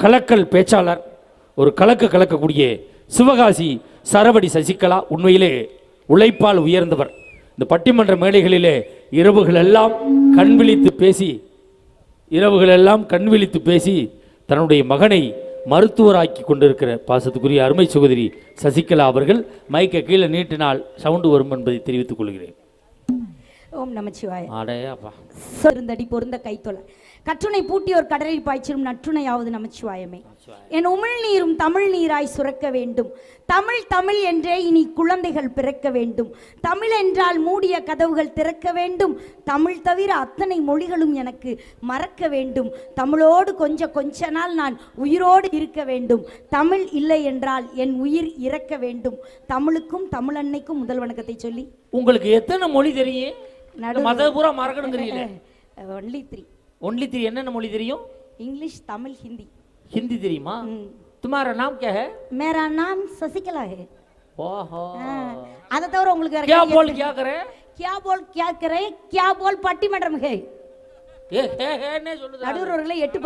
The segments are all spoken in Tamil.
கலக்கல் பேச்சாளர், ஒரு கலக்கக்கூடிய சிவகாசி சரவடி சசிகலா உண்மையிலே உழைப்பால் உயர்ந்தவர். இந்த பட்டிமன்ற மேடைகளிலே இரவுகளெல்லாம் கண்விழித்து பேசி தன்னுடைய மகனை மருத்துவராக்கி கொண்டிருக்கிற பாசத்துக்குரிய அருமை சகோதரி சசிகலா அவர்கள் மைக்கை கீழே நீட்டினால் சவுண்டு வரும் என்பதை தெரிவித்துக் கொள்கிறேன். ஓம் நமச்சிவாய. அடையாப்பா சொருந்தடி பொருந்த கைத்தொல கற்றுனை பூட்டியோர் கடலில் பாய்ச்சிடும் நற்றுணையாவது நமச்சிவாயமே. என் உமிழ்நீரும் தமிழ் நீராய் சுரக்க வேண்டும். தமிழ் தமிழ் என்றே இனி குழந்தைகள் பிறக்க வேண்டும். தமிழ் என்றால் மூடிய கதவுகள் திறக்க வேண்டும். தமிழ் தவிர அத்தனை மொழிகளும் எனக்கு மறக்க வேண்டும். தமிழோடு கொஞ்ச நாள் நான் உயிரோடு இருக்க வேண்டும். தமிழ் இல்லை என்றால் என் உயிர் இறக்க வேண்டும். தமிழுக்கும் தமிழன்னைக்கும் முதல் வணக்கத்தை சொல்லி. உங்களுக்கு எத்தனை மொழி தெரியும்? மத பூரா மறக்கணும் தெரியல. ஒன்லி 3 என்னென்ன மொழி தெரியும்? इंग्लिश, तमिल, हिंदी. हिंदी தெரியுமா? तुम्हारा नाम क्या है? मेरा नाम शशिकला है. ओहो. அத தவிர உங்களுக்கு வேற क्या बोल क्या करे? क्या बोल பட்டிமன்றம் है. என்ன சொல்லுது? நடுவர்களே 8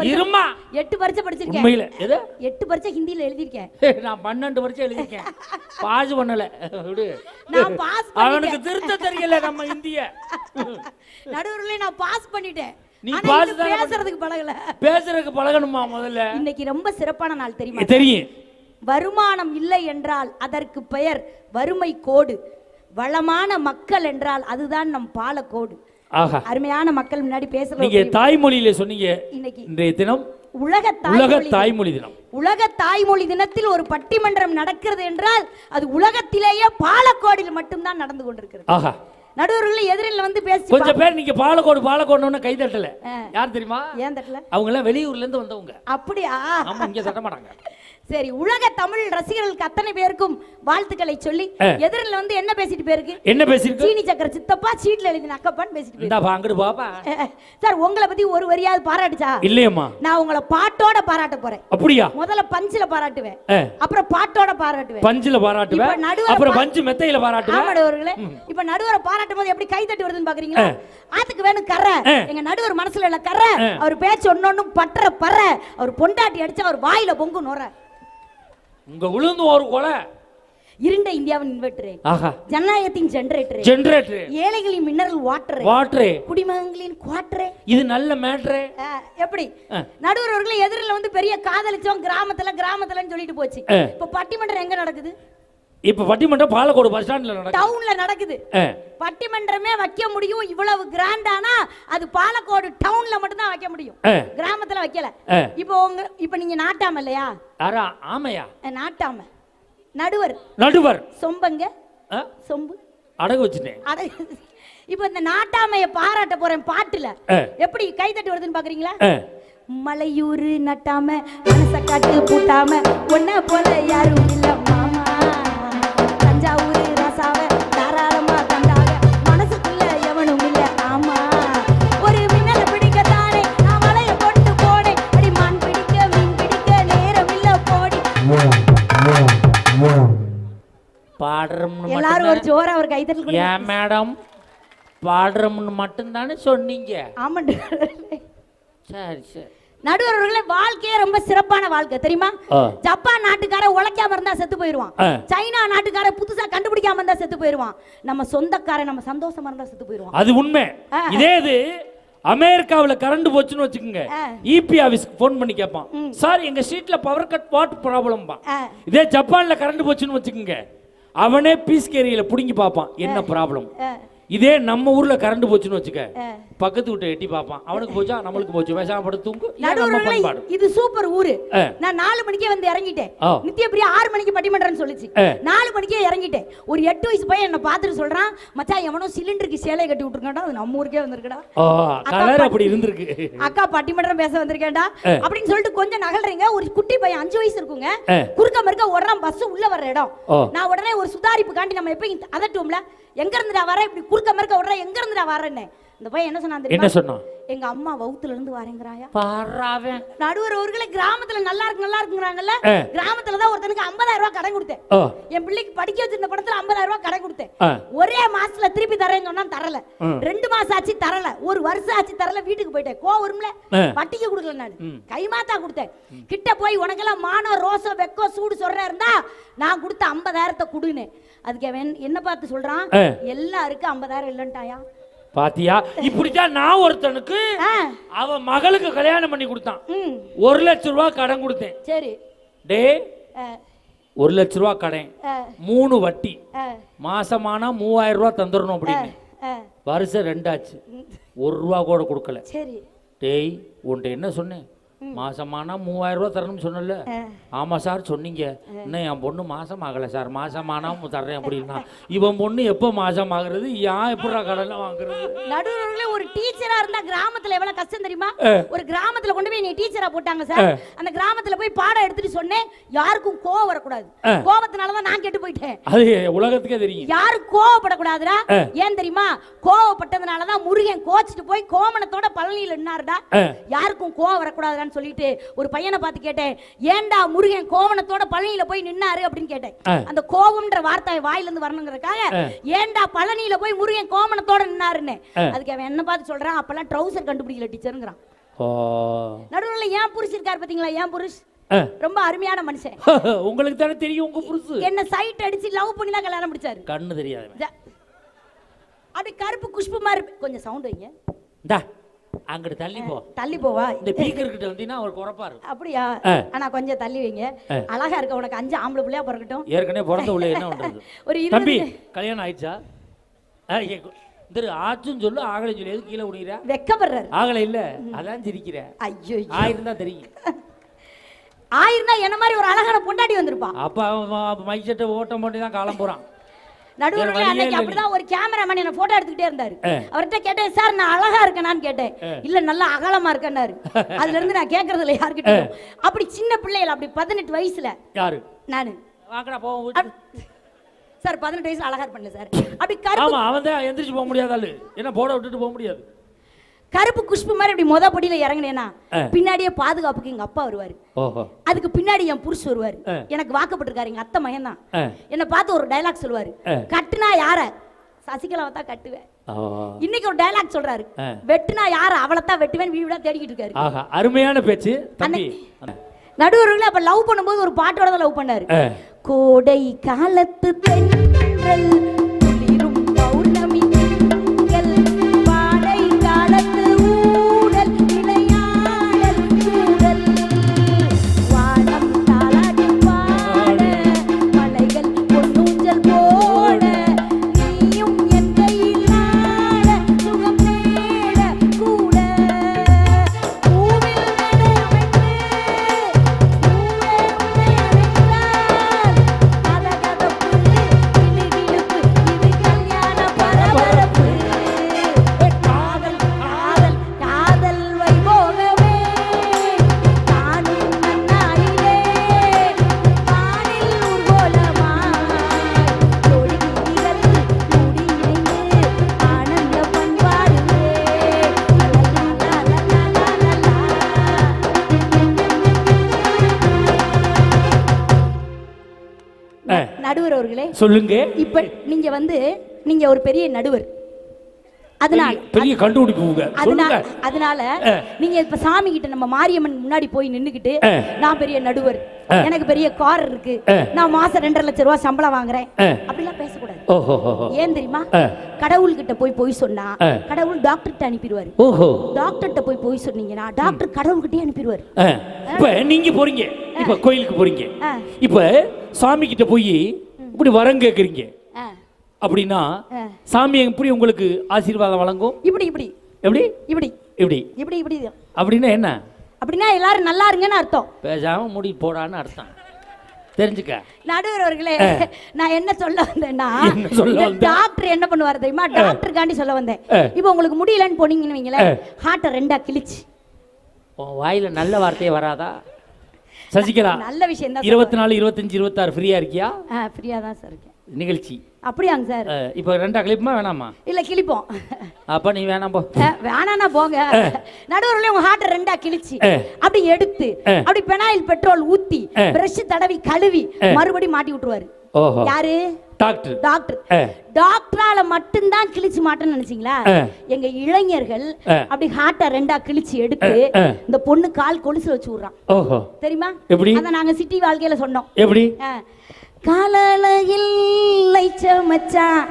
பரீட்சை படிச்சிருக்கேன். உண்மையில எது? 8 பரீட்சை ஹிந்தில எழுதிருக்கேன். நான் 12 பரீட்சை எழுதிருக்கேன். பாஸ் பண்ணல. விடு. நான் பாஸ் பண்ணிட்டேன். அவனுக்கு திருத்த தெரியல நம்ம ஹிந்திய. நடுவர்களே நான் பாஸ் பண்ணிட்டேன். நீ பாஸ் பேசுறதுக்கு பழகணுமா முதல்ல? இன்னைக்கு ரொம்ப சிறப்பான நாள் தெரியுமா? தெரியும். வருமானம் இல்லை என்றால் அதற்கு பெயர் வறுமை கோடு. வளமான மக்கள் என்றால் அதுதான் நம் பாலக்கோடு. அருமையான மக்கள் முன்னாடி பேசுறது. நீங்க தாய்மொழியில சொன்னீங்க. இன்னைக்கு இன்றைய தினம் உலக தாய்மொழி தினம். உலக தாய்மொழி தினத்தில் ஒரு பட்டிமன்றம் நடக்கிறது என்றால் அது உலகத்திலேயே பாலக்கோடில் மட்டும்தான் நடந்து கொண்டிருக்கிறது. நடுவர்கள் எதிரில் வந்து பேசி கொஞ்சம் பேர் நீங்க பாலக்கோடு கை தட்டல. யார் தெரியுமா? ஏன் தட்டல? அவங்க எல்லாம் வெளியூர்ல இருந்து வந்தவங்க. அப்படியா? ஆமா, இங்க தட்ட மாட்டாங்க. சரி, உலக தமிழ் ரசிகர்களுக்கு அத்தனை பேருக்கும் வாழ்த்துக்களை சொல்லி எதிரில் வந்து என்ன பேசிட்டு போயிருக்கு? என்ன பேசிருக்கு? சீனி சக்கர சித்தப்பா சீட்ல எழுதின அக்கப்பான்னு பேசிட்டு போயிருக்கு. அங்கிட்டு பாப்பா. சார், உங்களை பத்தி ஒரு வரியாவது பாராட்டுச்சா? இல்லையம்மா. நான் உங்களை பாட்டோட பாராட்ட போறேன். அப்படியா? முதல்ல பஞ்சில பாராட்டுவேன், அப்புறம் பாட்டோட பாராட்டுவேன். பஞ்சில பாராட்டுவேன், அப்புறம் பஞ்சு மெத்தையில பாராட்டுவேன். நடுவர்களே, இப்ப நடுவரை பாராட்டும் போது எப்படி கை தட்டி வருதுன்னு பாக்குறீங்களா? அதுக்கு வேணும் கர்ற. எங்க நடுவர் மனசுல இல்ல கர்ற. அவர் பேச்சு ஒன்னொன்னும் பற்ற பற. அவர் பொண்டாட்டி அடிச்சா அவர் வாயில பொங்கு நோற. உங்க உளுந்து ஒரு கொலை. இருண்ட இந்தியாவின் இன்வெர்டர், ஜனநாயகத்தின் ஜெனரேட்டர், ஏழைகளின் மினரல் வாட்டர், குடிமகன்களின் குவாட்டர். இது நல்ல மேட்டர். எப்படி நடுவர்களே எதிரில வந்து பெரிய காதலிச்சோம் கிராமத்துலன்னு சொல்லிட்டு போச்சு. இப்ப பட்டிமன்றம் எங்க நடக்குது? இப்ப பட்டிமன்றம் பாலக்கோடு பஸ் ஸ்டாண்ட்ல நடக்குது. டவுன்ல நடக்குது. பட்டிமன்றமே வைக்க முடியும் இவ்வளவு கிராண்டானா அது பாலக்கோடு டவுன்ல மட்டும் தான் வைக்க முடியும். கிராமத்துல வைக்கல. இப்ப நீங்க நாட்டாம இல்லையா? ஆமையா? நாட்டாம நடுவர் சொம்பங்க சொம்பு அடகு வச்சுட்டேன். இப்ப இந்த நாட்டாமைய பாராட்ட போறேன் பாட்டுல. எப்படி கை தட்டி வருதுன்னு பாக்குறீங்களா? மலையூரு நட்டாம மனச காட்டு பூட்டாம ஒன்ன போல யாரும் இல்ல மாமா. தஞ்சாவூர் ரசாவ தாராளமா தந்தாக மனசுக்குள்ள எவனும் இல்ல ஆமா. ஒரு மின்னல பிடிக்கத்தானே நான் வலைய கொண்டு போனேன். அடி மான் பிடிக்க மீன் பிடிக்க நேரம் இல்ல போடி. பாடுறோம்னு எல்லாரும் ஒரு ஜோரா ஒரு கைதட்டல் கொடுங்க. ஏன் மேடம் பாடுறோம்னு மட்டும் தானே சொன்னீங்க? ஆமாண்டா. சரி. நடுவர்களே, வாழ்க்கையே ரொம்ப சிறப்பான வாழ்க்கை தெரியுமா? ஜப்பான் நாட்டுக்கார உழைக்காம இருந்தா செத்து போயிருவான். சைனா நாட்டுக்கார புதுசா கண்டுபிடிக்காம இருந்தா செத்து போயிருவான். நம்ம சொந்தக்கார நம்ம சந்தோஷமா இருந்தா செத்து போயிருவான். அது உண்மை. இதே அமெரிக்காவில் கரண்ட் போச்சுன்னு வச்சுக்கோங்க, இபி ஆபீஸ்க்கு போன் பண்ணி கேட்பான், சார் எங்க ஸ்ட்ரீட்ல பவர் கட் வாட் ப்ராப்ளம் பா. இதே ஜப்பான்ல கரண்ட் போச்சுன்னு வச்சுக்கோங்க, அவனே பீஸ் கேரியில புடுங்கி பார்ப்பான் என்ன ப்ராப்ளம். இதே நம்ம ஊர்ல கரண்ட் போச்சுன்னு வச்சுக்க, பக்கத்து வீட்டை எட்டி பார்ப்பான், அவனுக்கு போச்சா நம்மளுக்கு போச்சு, பேசாம படுத்து தூங்கு. இது சூப்பர் ஊரு. நான் 4 மணிக்கே வந்து இறங்கிட்டேன். நித்யபிரியா 6 மணிக்கு பட்டிமன்றம்னு சொல்லிச்சு. 4 மணிக்கே இறங்கிட்டேன். ஒரு 8 வயசு பையன் என்ன பார்த்துட்டு சொல்றான், மச்சான் எவனோ சிலிண்டருக்கு சேலை கட்டி விட்டுருக்காண்டா, அது நம்ம ஊருக்கே வந்திருக்கடா. அப்படி இருந்திருக்கு. அக்கா பட்டிமன்றம் பேச வந்திருக்கேன்டா அப்படின்னு சொல்லிட்டு கொஞ்சம் நகல்றீங்க. ஒரு குட்டி பையன் 5 வயசு இருக்குங்க, குறுக்க மறுக்க ஓடுறான் பஸ் உள்ள வர்ற இடம். நான் உடனே ஒரு சுதாரிப்பு காண்டி நம்ம எப்பயும் அதட்டுவோம்ல, எங்க இருந்துடா வர இப்படி குறுக்க மறுக்க ஓடுற, எங்க இருந்துடா வரேன்னு. இந்த பையன் என்ன சொன்னான்? எங்க அம்மா வவுத்துல இருந்து வரேங்கிறாயா பாராவன். நடுவர் அவர்களே கிராமத்துல நல்லா இருக்குங்கிறாங்கல்ல, கிராமத்துல தான் ஒருத்தனுக்கு 50,000 ரூபாய் கடன் கொடுத்தேன். என் பிள்ளைக்கு படிக்க வச்சிருந்த படத்துல 50,000 ரூபாய் கடன் கொடுத்தேன். ஒரே மாசத்துல திருப்பி தரேன்னு சொன்னா தரல, 2 மாசம் ஆச்சு தரல, 1 வருஷம் ஆச்சு தரல, வீட்டுக்கு போயிட்டேன். வரும்ல, வட்டிக்கு கொடுக்கல, நான் கைமாத்தா கொடுத்தேன். கிட்ட போய் உனக்கெல்லாம் மானம் ரோசம் வெக்கோ சூடு சொல்ற இருந்தா நான் கொடுத்த 50,000 கொடுன்னு. அதுக்கு அவன் என்ன பார்த்து சொல்றான், எல்லாருக்கும் 50,000 இல்லன்ட்டாயா. பாத்தியா, இப்படிதான் நான் ஒருத்தனுக்கு அவ மகளுக்கு கல்யாணம் பண்ணி கொடுத்தான். 1 லட்சம் ரூபாய் கடன் கொடுத்தேன். சரி டே, 1 லட்சம் ரூபாய் கடன், 3 வட்டி, மாசமானா 3000 ரூபாய் தந்துடணும் அப்படின்னு. வருஷம் 2 ஆச்சு, 1 ரூபா கூட கொடுக்கல. சரி டேய், உன்ட்ட என்ன சொன்னேன், மாசமானா 3000 ரூபாய் தரணும்னு சொன்னல. ஆமா சார் சொன்னீங்க. இன்னும் என் பொண்ணு மாசம் ஆகல சார், மாசமானா தர்றேன் அப்படின்னா. இவன் பொண்ணு எப்போ மாசம் ஆகுறது, ஏன் எப்படா கடனை வாங்குறது? நடுவர்களே, ஒரு டீச்சரா இருந்தா கிராமத்துல எவ்வளவு கஷ்டம் தெரியுமா? ஒரு கிராமத்துல கொண்டு போய் நீ டீச்சரா போட்டாங்க சார். அந்த கிராமத்துல போய் பாடம் எடுத்துட்டு சொன்னேன், யாருக்கும் கோவம் வரக்கூடாது. கோவத்தினாலதான் நான் கெட்டு போயிட்டேன். அது உலகத்துக்கே தெரியும். யாரும் கோவப்படக்கூடாதுடா. ஏன் தெரியுமா? கோவப்பட்டதுனாலதான் முருகன் கோச்சிட்டு போய் கோமணத்தோட பழனியில நின்னாருடா. யாருக்கும் கோவம் வரக்கூடாதுன்னு சொல்லிட்டு ஒரு பையனை பார்த்து கேட்டேன், ஏன்டா முருகன் கோவணத்தோட பழனியில போய் நின்னாரு அப்படின்னு கேட்டேன். அந்த கோவம்ன்ற வார்த்தை வாயில இருந்து வரணுங்கிறதுக்காக ஏன்டா பழனியில போய் முருகன் கோவணத்தோட நின்னாருன்னு. அதுக்கு அவன் என்ன பார்த்து சொல்றான், அப்பெல்லாம் ட்ரவுசர் கண்டுபிடிக்கல டீச்சருங்கிறான். நடுவுல ஏன் புருஷ் இருக்காரு பாத்தீங்களா? ஏன் புருஷ் ரொம்ப அருமையான மனுஷன். உங்களுக்கு தானே தெரியும் உங்க புருஷ் என்ன சைட் அடிச்சு லவ் பண்ணி தான் கல்யாணம் முடிச்சாரு. கண்ணு தெரியாது, அப்படி கருப்பு குஷ்பு மாதிரி. கொஞ்சம் சவுண்ட் வைங்க. அங்கிட்டு தள்ளி போ. தள்ளி போவா? இந்த ஸ்பீக்கர் கிட்ட வந்தீனா அவர் குறப்பாரு. அப்படியா? ஆனா கொஞ்சம் தள்ளி வைங்க. அழகா இருக்க, உனக்கு 5 ஆம்பளை பிள்ளையா பிறக்கட்டும். ஏற்கனவே பிறந்த உள்ள என்ன பண்றது? ஒரு தம்பி கல்யாணம் ஆயிடுச்சா? ஆச்சுன்னு சொல்லு, ஆகலை சொல்லு. எது கீழே விடுகிற? வெக்கப்படுறாரு. ஆகலை இல்ல, அதான் சிரிக்கிற. ஐயோ, ஆயிருந்தா தெரியும். ஆயிருந்தா என்ன மாதிரி ஒரு அழகான பொண்டாட்டி வந்திருப்பா. அப்ப மைக் செட்டை ஓட்டம் போட்டு தான் காலம் போறான். நடுவுல அன்னைக்கு அப்படிதான் ஒரு கேமராமேன் என்ன போட்டோ எடுத்துக்கிட்டே இருந்தாரு. அவர்கிட்ட கேட்டேன், சார் நான் அழகா இருக்கேனான்னு கேட்டேன். இல்ல நல்லா அகலமா இருக்கேன்னாரு. அதுல இருந்து நான் கேட்கறது இல்ல யாருக்கிட்ட. அப்படி சின்ன பிள்ளைகள், அப்படி 18 வயசுல. யாரு? நானு. வாங்கடா போவோம் சார். 18 வயசுல அழகா இருப்பேன்ல சார். அப்படி கருப்பு. ஆமா, அவன் தான் எந்திரிச்சு போக முடியாதாலு. என்ன போட விட்டுட்டு போக முடியாது. கருப்பு குஷ்பு மாதிரி இப்படி மொத படியில இறங்கினேன்னா பின்னாடியே பாதுகாப்புக்கு எங்க அப்பா வருவாரு. அதுக்கு பின்னாடி என் புருஷ் வருவாரு. எனக்கு வாக்கப்பட்டிருக்காரு, எங்க அத்தை மகன் தான். என்ன பார்த்து ஒரு டைலாக் சொல்லுவாரு, கட்டுனா யார? சசிகலாவை தான் கட்டுவேன். இன்னைக்கு ஒரு டைலாக் சொல்றாரு, வெட்டுனா யார? அவளைத்தான் வெட்டுவேன். வீடா தேடிக்கிட்டு இருக்காரு. அருமையான பேச்சு. நடுவர்களே, அப்ப லவ் பண்ணும்போது ஒரு பாட்டோட தான் லவ் பண்ணாரு. கோடை காலத்து தென்றல் குளிரும் பௌர்ணமி திங்கள், வாடை காலத்து ஊடல் விளையாடல் கூடல், வானம் தாலாட்டு பாட மலைகள் பொன்னூஞ்சல் போட, நீயும் என் கையில் ஆட சுகம் தேட கூட, பூவில் நடையமைத்து நடுவர் அவர்களே சொல்லுங்க. இப்ப நீங்க ஒரு பெரிய நடுவர், அதனால பெரிய கண்டுபிடிப்புங்க. அதனால நீங்க இப்ப சாமி கிட்ட நம்ம மாரியம்மன் முன்னாடி போய் நின்னுக்கிட்டு, நான் பெரிய நடுவர், எனக்கு பெரிய கார் இருக்கு, நான் மாசம் 2.5 லட்சம் ரூபாய் சம்பளம் வாங்குறேன் அப்படிலாம் பேசக்கூடாது. ஏன் தெரியுமா? கடவுள் கிட்ட போய் சொன்னா கடவுள் டாக்டர்கிட்ட அனுப்பிடுவாரு. டாக்டர்கிட்ட போய் சொன்னீங்கன்னா டாக்டர் கடவுள்கிட்டே அனுப்பிடுவாரு. இப்ப நீங்க போறீங்க, இப்ப கோயிலுக்கு போறீங்க, இப்ப சாமி கிட்ட போய் இப்படி வரம் கேக்குறீங்க அப்படின்னா சாமி எப்படி உங்களுக்கு ஆசீர்வாதம் வழங்கும்? இப்படி இப்படி எப்படி இப்படி இப்படி இப்படி இப்படி அப்படின்னா என்ன? அப்படின்னா எல்லாரும் நல்லா இருங்கன்னு அர்த்தம். பேசாம முடி போடான்னு அர்த்தம். தெரிஞ்சுக்க. நடுவர் அவர்களே, நான் என்ன சொல்ல வந்தேன்னா, டாக்டர் என்ன பண்ணுவாரு தெரியுமா? டாக்டருக்காண்டி சொல்ல வந்தேன். இப்போ உங்களுக்கு முடியலன்னு போனீங்கன்னு வைங்களேன், ஹார்ட்டை 2ஆ கிழிச்சு. வாயில நல்ல வார்த்தையே வராதா? சசிகலா, நல்ல விஷயம் தான். 24, 25, 26 ஃப்ரீயா இருக்கியா? ஃப்ரீயா தான் சார் இருக்கேன். நிகழ்ச்சி அப்படியாங்க சார்? இப்போ 2 கிளிப்புமா வேணாமா? இல்ல கிழிப்போம். அப்ப நீ வேணாம் போ. வேணானா போங்க. நடுவர்களே உங்க ஹார்ட் 2ஆ கிழிச்சு அப்படி எடுத்து அப்படி பெனாயில் பெட்ரோல் ஊத்தி பிரஷ் தடவி கழுவி மறுபடி மாட்டி விட்டுருவாரு. ஓஹோ. யாரு? டாக்டர். டாக்டர். டாக்டரால மட்டும்தான் கிழிச்சு மாட்டேன்னு நினைச்சீங்களா? எங்க இளைஞர்கள் அப்படி ஹார்ட்ட 2ஆ கிழிச்சு எடுத்து இந்த பொண்ணு கால் கொலுசுல வச்சு விடுறான். ஓஹோ. தெரியுமா? எப்படி? அத நாங்க சிட்டி வாழ்க்கையில சொன்னோம். எப்படி? காலலையில் லைச்சமச்சான்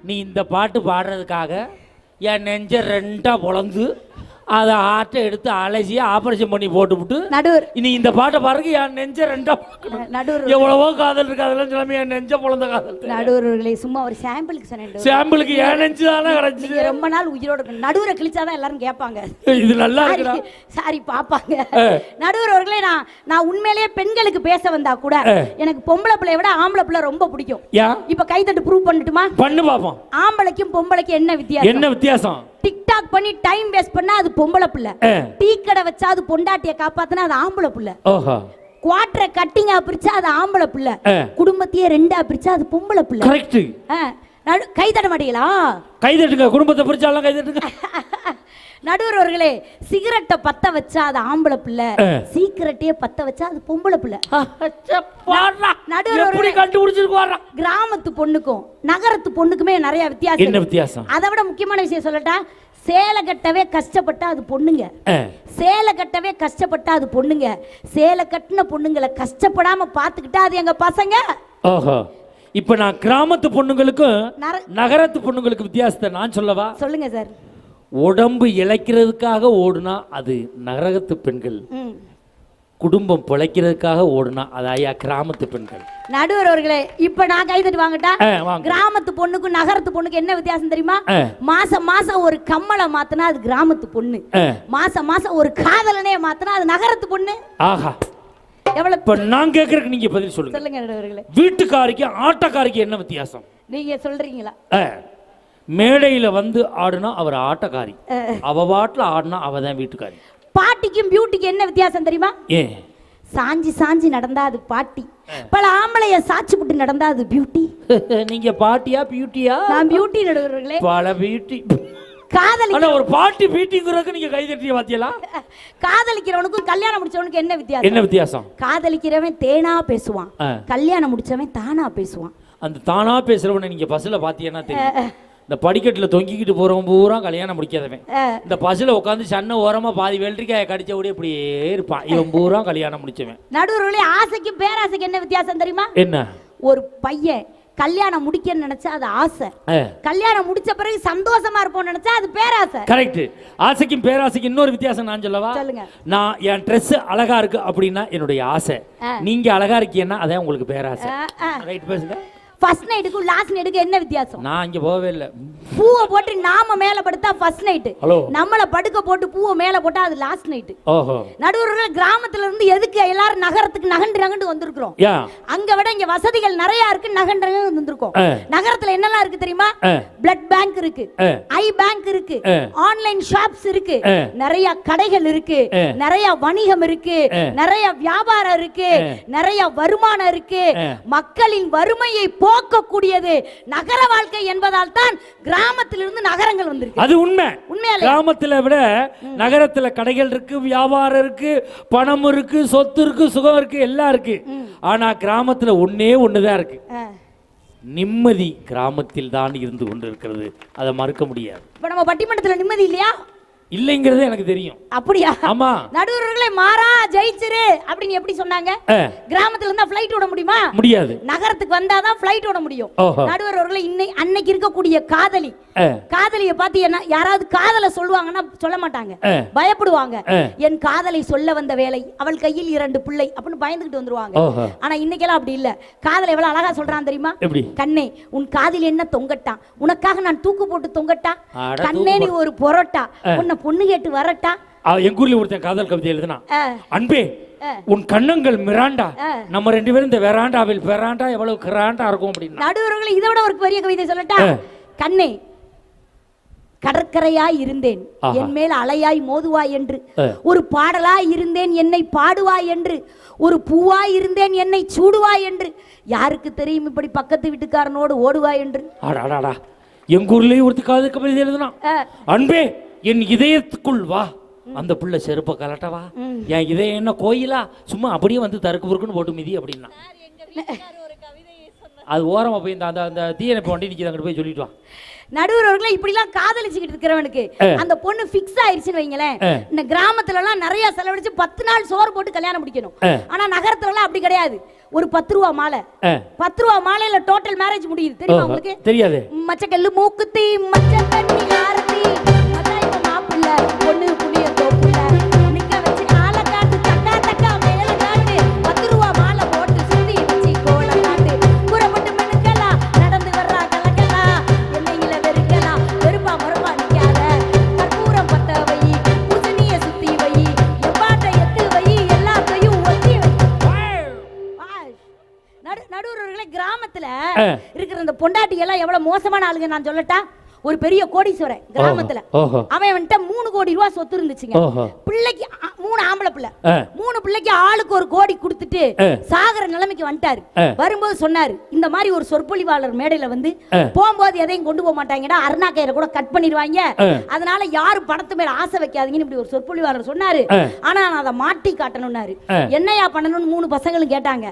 நீ இந்த பாட்டு பாடுறதுக்காக என் நெஞ்ச 2ஆ பொளந்து அதை ஹார்ட்டை எடுத்து அலசி ஆபரேஷன் பண்ணி போட்டுவிட்டு நடுவர் நீ இந்த பாட்டை பாருங்க என் நெஞ்ச 2ஆ நடுவர் எவ்வளவோ காதல் இருக்கு அதெல்லாம் சொல்லாம என் நெஞ்ச பொளந்த காதல். நடுவர்களே சும்மா ஒரு சாம்பிளுக்கு சொன்னேன். சாம்பிளுக்கு என் நெஞ்சு தானே கிடைச்சு ரொம்ப நாள் உயிரோட இருக்கு. நடுவரை கிழிச்சாதான் எல்லாரும் கேட்பாங்க. இது நல்லா இருக்குடா. சாரி பாப்பாங்க. நடுவர்களே நான் உண்மையிலேயே பெண்களுக்கு பேச வந்தா கூட எனக்கு பொம்பளை பிள்ளைய விட ஆம்பளை பிள்ளை ரொம்ப பிடிக்கும். இப்ப கைத்தட்டு ப்ரூவ் பண்ணட்டுமா? பண்ணு பாப்போம். ஆம்பளைக்கும் பொம்பளைக்கும் என்ன வித்தியாசம்? என்ன வித்தியாசம்? டிக்டாக் பண்ணி டைம் வேஸ்ட் பண்ணா அது பொம்பளை பிள்ளை. டீ கடை வச்சா அது பொண்டாட்டிய காப்பாத்தினா அது ஆம்பளை பிள்ளை. ஓஹோ. குவாட்டரை கட்டிங்கா பிரிச்சா அது ஆம்பளை பிள்ளை. குடும்பத்தையே 2ஆ பிரிச்சா அது பொம்பளை பிள்ளை. கரெக்ட். கை தட்ட மாட்டீங்களா? கை தட்டுங்க. குடும்பத்தை பிரிச்சாலும் கை தட்டுங்க. நடுவர்களே சிகரெட்டை பத்த வச்சா அது ஆம்பளை பிள்ளை, சீக்கிரட்டையே பத்த வச்சா அது பொம்பளை பிள்ளை. நடுவர்களே கண்டுபிடிச்சிருக்கோம். கிராமத்து பொண்ணுக்கும் நகரத்து பொண்ணுக்குமே நிறைய வித்தியாசம். என்ன வித்தியாசம்? அதை விட முக்கியமான விஷயம் சொல்லட்டா, சேலை கட்டவே கஷ்டப்பட்டா அது பொண்ணுங்க. சேலை கட்டவே கஷ்டப்பட்டா அது பொண்ணுங்க. சேலை கட்டின பொண்ணுங்களை கஷ்டப்படாம பாத்துக்கிட்டா அது எங்க பசங்க. ஓஹோ. இப்ப நான் கிராமத்து பொண்ணுங்களுக்கும் நகரத்து பொண்ணுங்களுக்கு வித்தியாசத்தை நான் சொல்லவா? சொல்லுங்க சார். உடம்பு இழைக்கிறதுக்காக ஓடுனா அது நகரத்து பெண்கள், குடும்பம் பிழைக்கிறதுக்காக ஓடுனா அது ஐயா கிராமத்து பெண்கள். நடுவர் அவர்களே இப்ப நான் கைதட்டி வாங்கட்டா? கிராமத்து பொண்ணுக்கும் நகரத்து பொண்ணுக்கு என்ன வித்தியாசம் தெரியுமா? மாசம் மாசம் ஒரு கம்மலை மாத்தினா அது கிராமத்து பொண்ணு, மாசம் மாசம் ஒரு காதலனே மாத்தினா அது நகரத்து பொண்ணு. ஆஹா. எவ்வளவு? இப்ப நான் கேக்குறதுக்கு நீங்க பதில் சொல்லுங்க. சொல்லுங்க நடுவர்களே. வீட்டுக்காரிக்கு ஆட்டக்காரிக்கு என்ன வித்தியாசம்? நீங்க சொல்றீங்களா? மேடையில வந்து ஆடுனா அவர் ஆட்டக்காரி, அவ பாட்டுல ஆடுனா அவ தான் வீட்டுக்காரி. பாட்டிக்கும் பியூட்டிக்கு என்ன வித்தியாசம் தெரியுமா? சாஞ்சி சாஞ்சி நடந்தா அது பாட்டி, பல ஆம்பளைய சாட்சி புட்டு நடந்தா அது பியூட்டி. நீங்க பாட்டியா பியூட்டியா? நான் பியூட்டி நடுவர்களே. பல பியூட்டி. காதலிக்கிற ஒரு பாட்டி பியூட்டிங்கிறதுக்கு நீங்க கை தட்டிய பாத்தியலா? காதலிக்கிறவனுக்கும் கல்யாணம் முடிச்சவனுக்கு என்ன வித்தியாசம்? என்ன வித்தியாசம்? காதலிக்கிறவன் தேனா பேசுவான், கல்யாணம் முடிச்சவன் தானா பேசுவான். அந்த தானா பேசுறவனை நீங்க பஸ்ல பாத்தீங்கன்னா தெரியும். இந்த படிக்கட்டுல தொங்கிக்கிட்டு போறவன் பூரா கல்யாணம் முடிக்காதவன். இந்த பஸ்ல உட்காந்து சன்ன ஓரமா பாதி வெள்ளரிக்காயை கடிச்ச கூட இப்படியே இருப்பான், இவன் பூரா கல்யாணம் முடிச்சவன். நடுவர்களே ஆசைக்கும் பேராசைக்கு என்ன வித்தியாசம் தெரியுமா? என்ன? ஒரு பையன் கல்யாணம் முடிக்கன்னு நினைச்சா அது ஆசை, கல்யாணம் முடிச்ச பிறகு சந்தோஷமா இருப்போம் நினைச்சா அது பேராசை. கரெக்ட். ஆசைக்கும் பேராசைக்கும் இன்னொரு வித்தியாசம் நான் சொல்லவா? சொல்லுங்க. நான் என் ட்ரெஸ் அழகா இருக்கு அப்படின்னா என்னுடைய ஆசை, நீங்க அழகா இருக்கீங்கன்னா அதான் உங்களுக்கு பேராசை. ரைட் பேசுங்க. ஃபர்ஸ்ட் நைட்டுக்கு லாஸ்ட் நைட்டுக்கு என்ன வித்தியாசம்? நான் இங்க போவே இல்ல. பூவை போட்டு நாம மேல படுத்தா ஃபர்ஸ்ட் நைட், நம்மள படுக்க போட்டு பூவை மேல போட்டா அது லாஸ்ட் நைட். ஓஹோ. நடுவர்களே கிராமத்துல இருந்து எதுக்கு எல்லாரும் நகரத்துக்கு நகண்டு வந்திருக்கிறோம்? அங்க விட இங்க வசதிகள் நிறைய இருக்கு, நகண்டு வந்திருக்கோம். நகரத்துல என்னெல்லாம் இருக்கு தெரியுமா? பிளட் பேங்க் இருக்கு, ஐ பேங்க் இருக்கு, ஆன்லைன் ஷாப்ஸ் இருக்கு, நிறைய கடைகள் இருக்கு, நிறைய வணிகம் இருக்கு, நிறைய வியாபாரம் இருக்கு, நிறைய வருமானம் இருக்கு. மக்களின் வறுமையை போக்கக்கூடியது நகர வாழ்க்கை என்பதால் தான் கிராமத்திலிருந்து நகரங்கள் வந்திருக்கு. அது உண்மை. உண்மையாலே கிராமத்துல விட நகரத்துல கடைகள் இருக்கு, வியாபாரம் இருக்கு, பணம் இருக்கு, சொத்து இருக்கு, சுகம் இருக்கு, எல்லாம் இருக்கு. ஆனா கிராமத்துல ஒண்ணுதான் இருக்கு, நிம்மதி கிராமத்தில் தான் இருந்து கொண்டிருக்கிறது. அதை மறுக்க முடியாது. இப்ப நம்ம பட்டிமன்றத்துல நிம்மதி இல்லையா? இல்லைங்கிறது எனக்கு தெரியும். அப்படியா? ஆமா. நடுவர்களே மாறா ஜெயிச்சிரு அப்படின்னு எப்படி சொன்னாங்க? கிராமத்துல இருந்தா ஃளைட் விட முடியுமா? முடியாது. நகரத்துக்கு வந்தாதான் ஃளைட் விட முடியும். நடுவர்களே அன்னைக்கு இருக்கக்கூடிய காதலியை பார்த்து என்ன யாராவது காதலை சொல்லுவாங்கன்னா சொல்ல மாட்டாங்க, பயப்படுவாங்க. என் காதலை சொல்ல வந்த வேலை அவள் கையில் 2 பிள்ளை அப்படின்னு பயந்துகிட்டு வந்துருவாங்க. ஆனா இன்னைக்கெல்லாம் அப்படி இல்ல. காதலை எவ்வளவு அழகா சொல்றான் தெரியுமா? கண்ணே உன் காதில் என்ன தொங்கட்டான், உனக்காக நான் தூக்கு போட்டு தொங்கட்டா, கண்ணே நீ ஒரு பொரோட்டா, உன்னை பொண்ணு கேட்டு வரட்டா. எங்க ஊர்ல ஒருத்தன் காதல் கவிதை எழுதுனா, அன்பே உன் கண்ணங்கள் மிராண்டா, நம்ம 2 பேரும் இந்த வெராண்டாவில் பெராண்டா எவ்வளவு கிராண்டா இருக்கும் அப்படின்னு. நடுவர்களே இதோட ஒரு பெரிய கவிதை சொல்லட்டா? கண்ணே கடற்கரையாய் இருந்தேன் என் மேல் அலையாய் மோதுவாய் என்று, ஒரு பாடலாய் இருந்தேன் என்னை பாடுவாய் என்று, ஒரு பூவாய் இருந்தேன் என்னை சூடுவாய் என்று, யாருக்கு தெரியும் இப்படி பக்கத்து வீட்டுக்காரனோடு ஓடுவாய் என்று. எங்க ஊர்லயே ஒருத்தர் காதல் கவிதை எழுதுனா, அன்பே என் இதயத்துக்குள் வா, அந்த புள்ள செருப்ப கலட்டவா, என் இதயம் என்ன கோயிலா, சும்மா அப்படியே வந்து தருக்கு புருக்குன்னு போட்டு மிதி அப்படின்னா. அது ஓரமா போய் அந்த தீயணைப்பு வண்டி நிற்கிது, அங்கிட்டு போய் சொல்லிட்டு வா. நடுவர்களே இப்படிலாம் காதலிச்சுக்கிட்டு இருக்கிறவனுக்கு அந்த பொண்ணு ஃபிக்ஸ் ஆயிடுச்சுன்னு வைங்களேன். இந்த கிராமத்துல எல்லாம் நிறைய செலவழிச்சு 10 நாள் சோறு போட்டு கல்யாணம் முடிக்கணும். ஆனா நகரத்துல எல்லாம் அப்படி கிடையாது. ஒரு 10 ரூபா மாலை, 10 ரூபா மாலையில டோட்டல் மேரேஜ் முடியுது. தெரியுமா உங்களுக்கு? தெரியாது. மச்சக்கல்லு மூக்குத்தி மச்ச தண்ணி ஆரத்தி மச்சாய் மாப்பிள்ள பொண்ணு புளிய தோப்புல நிக்க வச்சு ஆள காட்டு தக்கா தக்கா மேல காட்டு 10 ரூபா மாலை போட்டு சுத்தி வச்சு கோல காட்டு புறப்பட்டு மெனுக்கலா நடந்து வர்றா கலக்கலா என்னையில வெறுக்கலா வெறுப்பா மறுப்பா நிக்காத கற்பூரம் பத்த வை பூசணிய சுத்தி வை எப்பாட்ட எத்து வை எல்லாத்தையும் ஒத்தி வை. நடுவர்களே கிராமத்துல இருக்கிற அந்த பொண்டாட்டி எல்லாம் எவ்வளவு மோசமான ஆளுங்க நான் சொல்லட்டா? ஒரு பெரிய கோடீஸ்வரன் கிராமத்துல, அவன் வந்துட்டு 3 கோடி ரூபாய் சொத்து இருந்துச்சுங்க. பிள்ளைக்கு 3 ஆம்பளை பிள்ளை, 3 பிள்ளைக்கு ஆளுக்கு 1 கோடி கொடுத்துட்டு சாகர நிலைமைக்கு வந்துட்டாரு. வரும்போது சொன்னாரு, இந்த மாதிரி ஒரு சொற்பொழிவாளர் மேடையில வந்து போகும்போது எதையும் கொண்டு போக மாட்டாங்கடா, அருணா கையில கூட கட் பண்ணிடுவாங்க, அதனால யாரும் பணத்து மேல ஆசை வைக்காதீங்கன்னு இப்படி ஒரு சொற்பொழிவாளர் சொன்னாரு. ஆனா நான் அதை மாட்டி காட்டணும்னாரு. என்னையா பண்ணணும்னு 3 பசங்களும் கேட்டாங்க.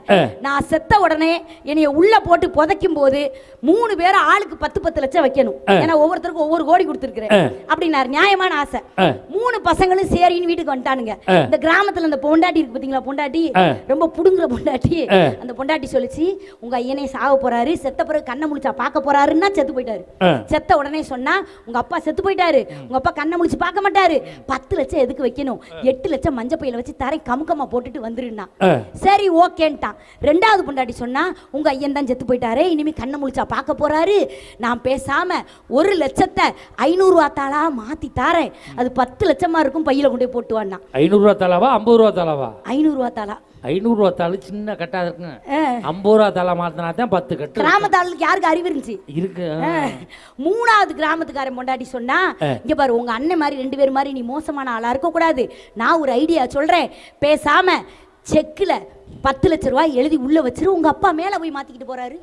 நான் செத்த உடனே என்னைய உள்ள போட்டு புதைக்கும் போது 3 பேரை ஆளுக்கு 10 லட்சம் வைக்கணும், ஏன்னா ஒவ்வொருத்தருக்கும் ஒவ்வொரு கோடி கொடுத்திருக்கிறேன் அப்படின்னாரு. நியாயமான ஆசை. 3 பசங்களும் சரின்னு வீட்டுக்கு வந்துட்டானுங்க. இந்த கிராமத்துல அந்த பொண்டாட்டி இருக்கு பாத்தீங்களா, பொண்டாட்டி ரொம்ப புடுங்குற பொண்டாட்டி. அந்த பொண்டாட்டி சொல்லிச்சு, உங்க ஐயனே சாக போறாரு, செத்த பிறகு கண்ணை முழிச்சா பார்க்க போறாருன்னா செத்து போயிட்டாரு. செத்த உடனே சொன்னா, உங்க அப்பா செத்து போயிட்டாரு, உங்க அப்பா கண்ணை முழிச்சு பார்க்க மாட்டாரு, 10 லட்சம் எதுக்கு வைக்கணும், 8 லட்சம் மஞ்ச பையில வச்சு தரை கமுக்கமா போட்டுட்டு வந்துருன்னா. சரி ஓகேன்ட்டான். 2வது பொண்டாட்டி சொன்னா, உங்க ஐயன் தான் செத்து போயிட்டாரு, இனிமே கண்ணை முழிச்சா பார்க்க போறாரு, நான் பேசாம 1 லட்சத்தை 500 ரூபா தாளா மாத்தி தாரேன், அது 10 லட்சமா இருக்கும், பையில கொண்டு போய் போட்டு வான்னா. 500 ரூபா தாளாவா 50 ரூபா தாளாவா? 500 ரூபா தாளா. 500 ரூபா தாளு சின்ன கட்டா இருக்குங்க. 50 ரூபா தாளா மாத்தினா தான் 10 கட்டு. கிராமத்தாளுக்கு யாருக்கு அறிவு இருந்துச்சு இருக்கு. 3வது கிராமத்துக்காரன் பொண்டாட்டி சொன்னா, இங்க பாரு உங்க அண்ணன் மாதிரி 2 பேர் மாதிரி நீ மோசமான ஆளா இருக்க கூடாது, நான் ஒரு ஐடியா சொல்றேன், பேசாம செக்ல 10 லட்சம் ரூபாய் எழுதி உள்ள வச்சிரு, உங்க அப்பா மேல போய் மாத்திக்கிட்டு போறாரு.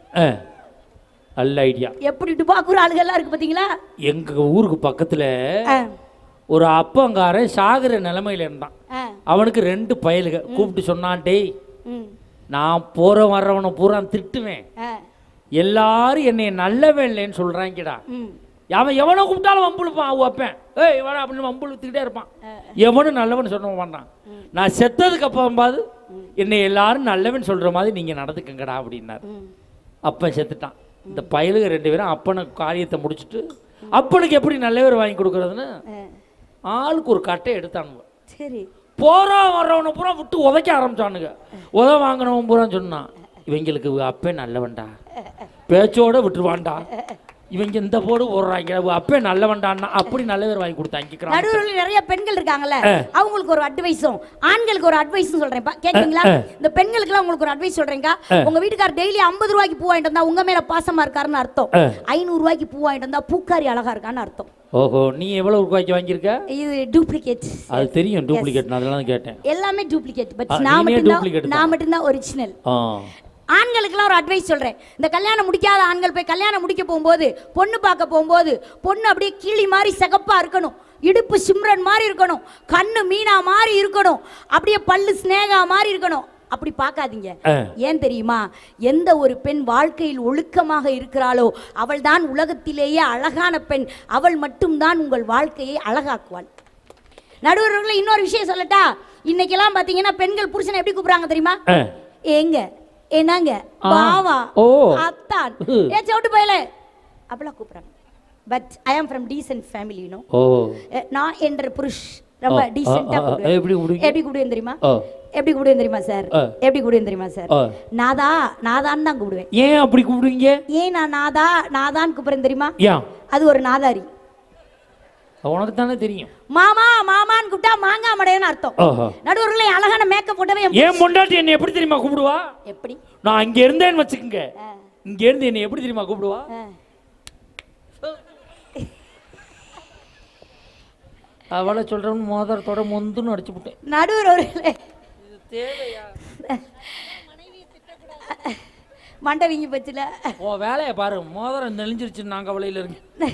நல்ல ஐடியா. எப்படி டுபாக்கூர் ஆளுகள்லாம் இருக்கு பாத்தீங்களா? எங்க ஊருக்கு பக்கத்துல ஒரு அப்பங்காரன் சாகுற நிலைமையில இருந்தான். அவனுக்கு 2 பயலுக கூப்பிட்டு சொன்னான், டேய் நான் போற வர்றவனை பூரா திட்டுவேன், எல்லாரும் என்னை நல்லவன் இல்லைன்னு சொல்றாங்கடா, அவன் எவனை கூப்பிட்டாலும் வம்புழுப்பான், வைப்பேன் ஏய் எவனா அப்படின்னு வம்புழுத்துக்கிட்டே இருப்பான், எவனும் நல்லவன் சொல்ல மாட்டான், நான் செத்ததுக்கு அப்புறம் பாது என்னை எல்லாரும் நல்லவன் சொல்ற மாதிரி நீங்க நடந்துக்கங்கடா அப்படின்னாரு. அப்பன் செத்துட்டான். இந்த பயலுக 2 பேரும் அப்பனுக்கு காரியத்தை முடிச்சுட்டு அப்பனுக்கு எப்படி நல்ல பேர் வாங்கி கொடுக்கறதுன்னு ஆளுக்கு ஒரு கட்டை எடுத்தானுங்க. சரி போறா வர்றவனை பூரா விட்டு உதைக்க ஆரம்பிச்சானுங்க. உத வாங்கினவன் பூரா சொன்னான், இவங்களுக்கு அப்பே நல்லவன்டா, பேச்சோட விட்டுருவான்டா, இவங்க இந்த போடு போடுறாங்க, அப்பே நல்லவன்டான்னா அப்படி நல்ல பேர் வாங்கி கொடுத்தாங்க. நடுவில் நிறைய பெண்கள் இருக்காங்கல்ல, அவங்களுக்கு ஒரு அட்வைஸும் ஆண்களுக்கு ஒரு அட்வைஸும் சொல்றேன்ப்பா, கேட்குறீங்களா? இந்த பெண்களுக்குலாம் உங்களுக்கு ஒரு அட்வைஸ் சொல்றேங்க. உங்க வீட்டுக்கார் டெய்லி 50 ரூபாய்க்கு பூ வாங்கிட்டு வந்தா உங்க மேல பாசமா இருக்காருன்னு அர்த்தம். 500 ரூபாய்க்கு பூ வாங்கிட்டு வந்தா பூக்காரி அழகா இருக்கான்னு அர்த்தம். ஓஹோ, நீ எவ்வளவு ரூபாய்க்கு வாங்கியிருக்க? இது டூப்ளிகேட். அது தெரியும், டூப்ளிகேட், நான் அதெல்லாம் கேட்டேன். எல்லாமே டூப்ளிகேட், பட் நான் மட்டும் தான் ஒரிஜினல். ஆண்களுக்கெல்லாம் ஒரு அட்வைஸ் சொல்றேன். இந்த கல்யாணம் முடிக்காத ஆண்கள் போய் கல்யாணம் முடிக்க போகும்போது, பொண்ணு பார்க்க போகும்போது, பொண்ணு அப்படியே கிளி மாதிரி சிகப்பா இருக்கணும், இடுப்பு சிம்ரன் மாதிரி இருக்கணும், கண்ணு மீனா மாதிரி இருக்கணும், அப்படியே பல்லு ஸ்னேகா மாதிரி இருக்கணும். அப்படி பார்க்காதீங்க. ஏன் தெரியுமா? எந்த ஒரு பெண் வாழ்க்கையில் ஒழுக்கமாக இருக்கிறாளோ அவள் தான் உலகத்திலேயே அழகான பெண். அவள் மட்டும்தான் உங்கள் வாழ்க்கையை அழகாக்குவாள். நடுவர்கள இன்னொரு விஷயம் சொல்லட்டா, இன்னைக்கெல்லாம் பாத்தீங்கன்னா பெண்கள் புருஷனை எப்படி கூப்பிடுறாங்க தெரியுமா? ஏங்க, என்னங்க, பாவா, அத்தான், ஏ சவுட்டு பையல அப்படிலாம் கூப்பிடுறாங்க. But I am from decent family, you know. நான் என்ற புருஷ் ரொம்ப டீசென்ட்டா கூப்பிடுவேன். எப்படி கூப்பிடுவேன் தெரியுமா? எப்படி கூப்பிடுவேன் தெரியுமா சார்? எப்படி கூப்பிடுவேன் தெரியுமா சார்? நாதா, நாதான் தான் கூப்பிடுவேன். ஏன் அப்படி கூப்பிடுவீங்க? ஏன் நான் நாதா, நாதான் கூப்பிடுறேன் தெரியுமா? அது ஒரு நாதாரி. உனக்கு தானே தெரியும். மாமா, மாமான்னு கூப்பிட்டா மாங்கா மடையன்னு அர்த்தம். நடுவர்களே அழகான மேக்கப் போட்டவே ஏன் பொண்டாட்டி என்ன எப்படி தெரியுமா கூப்பிடுவா? எப்படி? நான் இங்க இருந்தேன்னு வச்சுக்கோங்க, இங்க இருந்து என்ன எப்படி தெரியுமா கூப்பிடுவா? அவளை சொல்றவன் மோதிரத்தோட மொந்துன்னு அடிச்சு விட்டேன். நடுவர்களே இது தேவையா? மண்டை வீங்கி போச்சுல. ஓ வேலையை பாரு, மோதிரம் நெளிஞ்சிருச்சு. நாங்க அவளையில இருக்கு.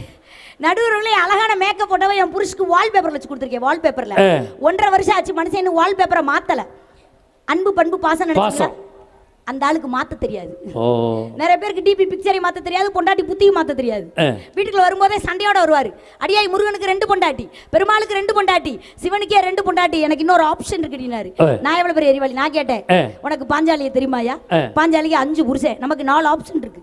நடுவர்களே அழகான மேக்கப் போட்டவ என் புருஷுக்கு வால்பேப்பர்ல வச்சு கொடுத்துருக்கேன். வால்பேப்பர்ல 1.5 வருஷம் ஆச்சு, மனுஷன் இன்னும் வால்பேப்பரை மாத்தல. அன்பு பண்பு பாசம் நினைச்சீங்களா? அந்த ஆளுக்கு மாத்த தெரியாது. நிறைய பேருக்கு டிபி பிக்சரை மாத்த தெரியாது, பொண்டாட்டி புத்தியும் மாத்த தெரியாது. வீட்டுக்குள்ள வரும்போதே சண்டையோட வருவாரு. அடியாய் முருகனுக்கு 2 பொண்டாட்டி, பெருமாளுக்கு 2 பொண்டாட்டி, சிவனுக்கே 2 பொண்டாட்டி, எனக்கு இன்னொரு ஆப்ஷன் இருக்குடினாரு. நான் எவ்வளவு பெரிய எரிவாளி. நான் கேட்டேன், உனக்கு பாஞ்சாலியை தெரியுமாயா? பாஞ்சாலிக்கு 5 புருஷன், நமக்கு 4 ஆப்ஷன் இருக்கு.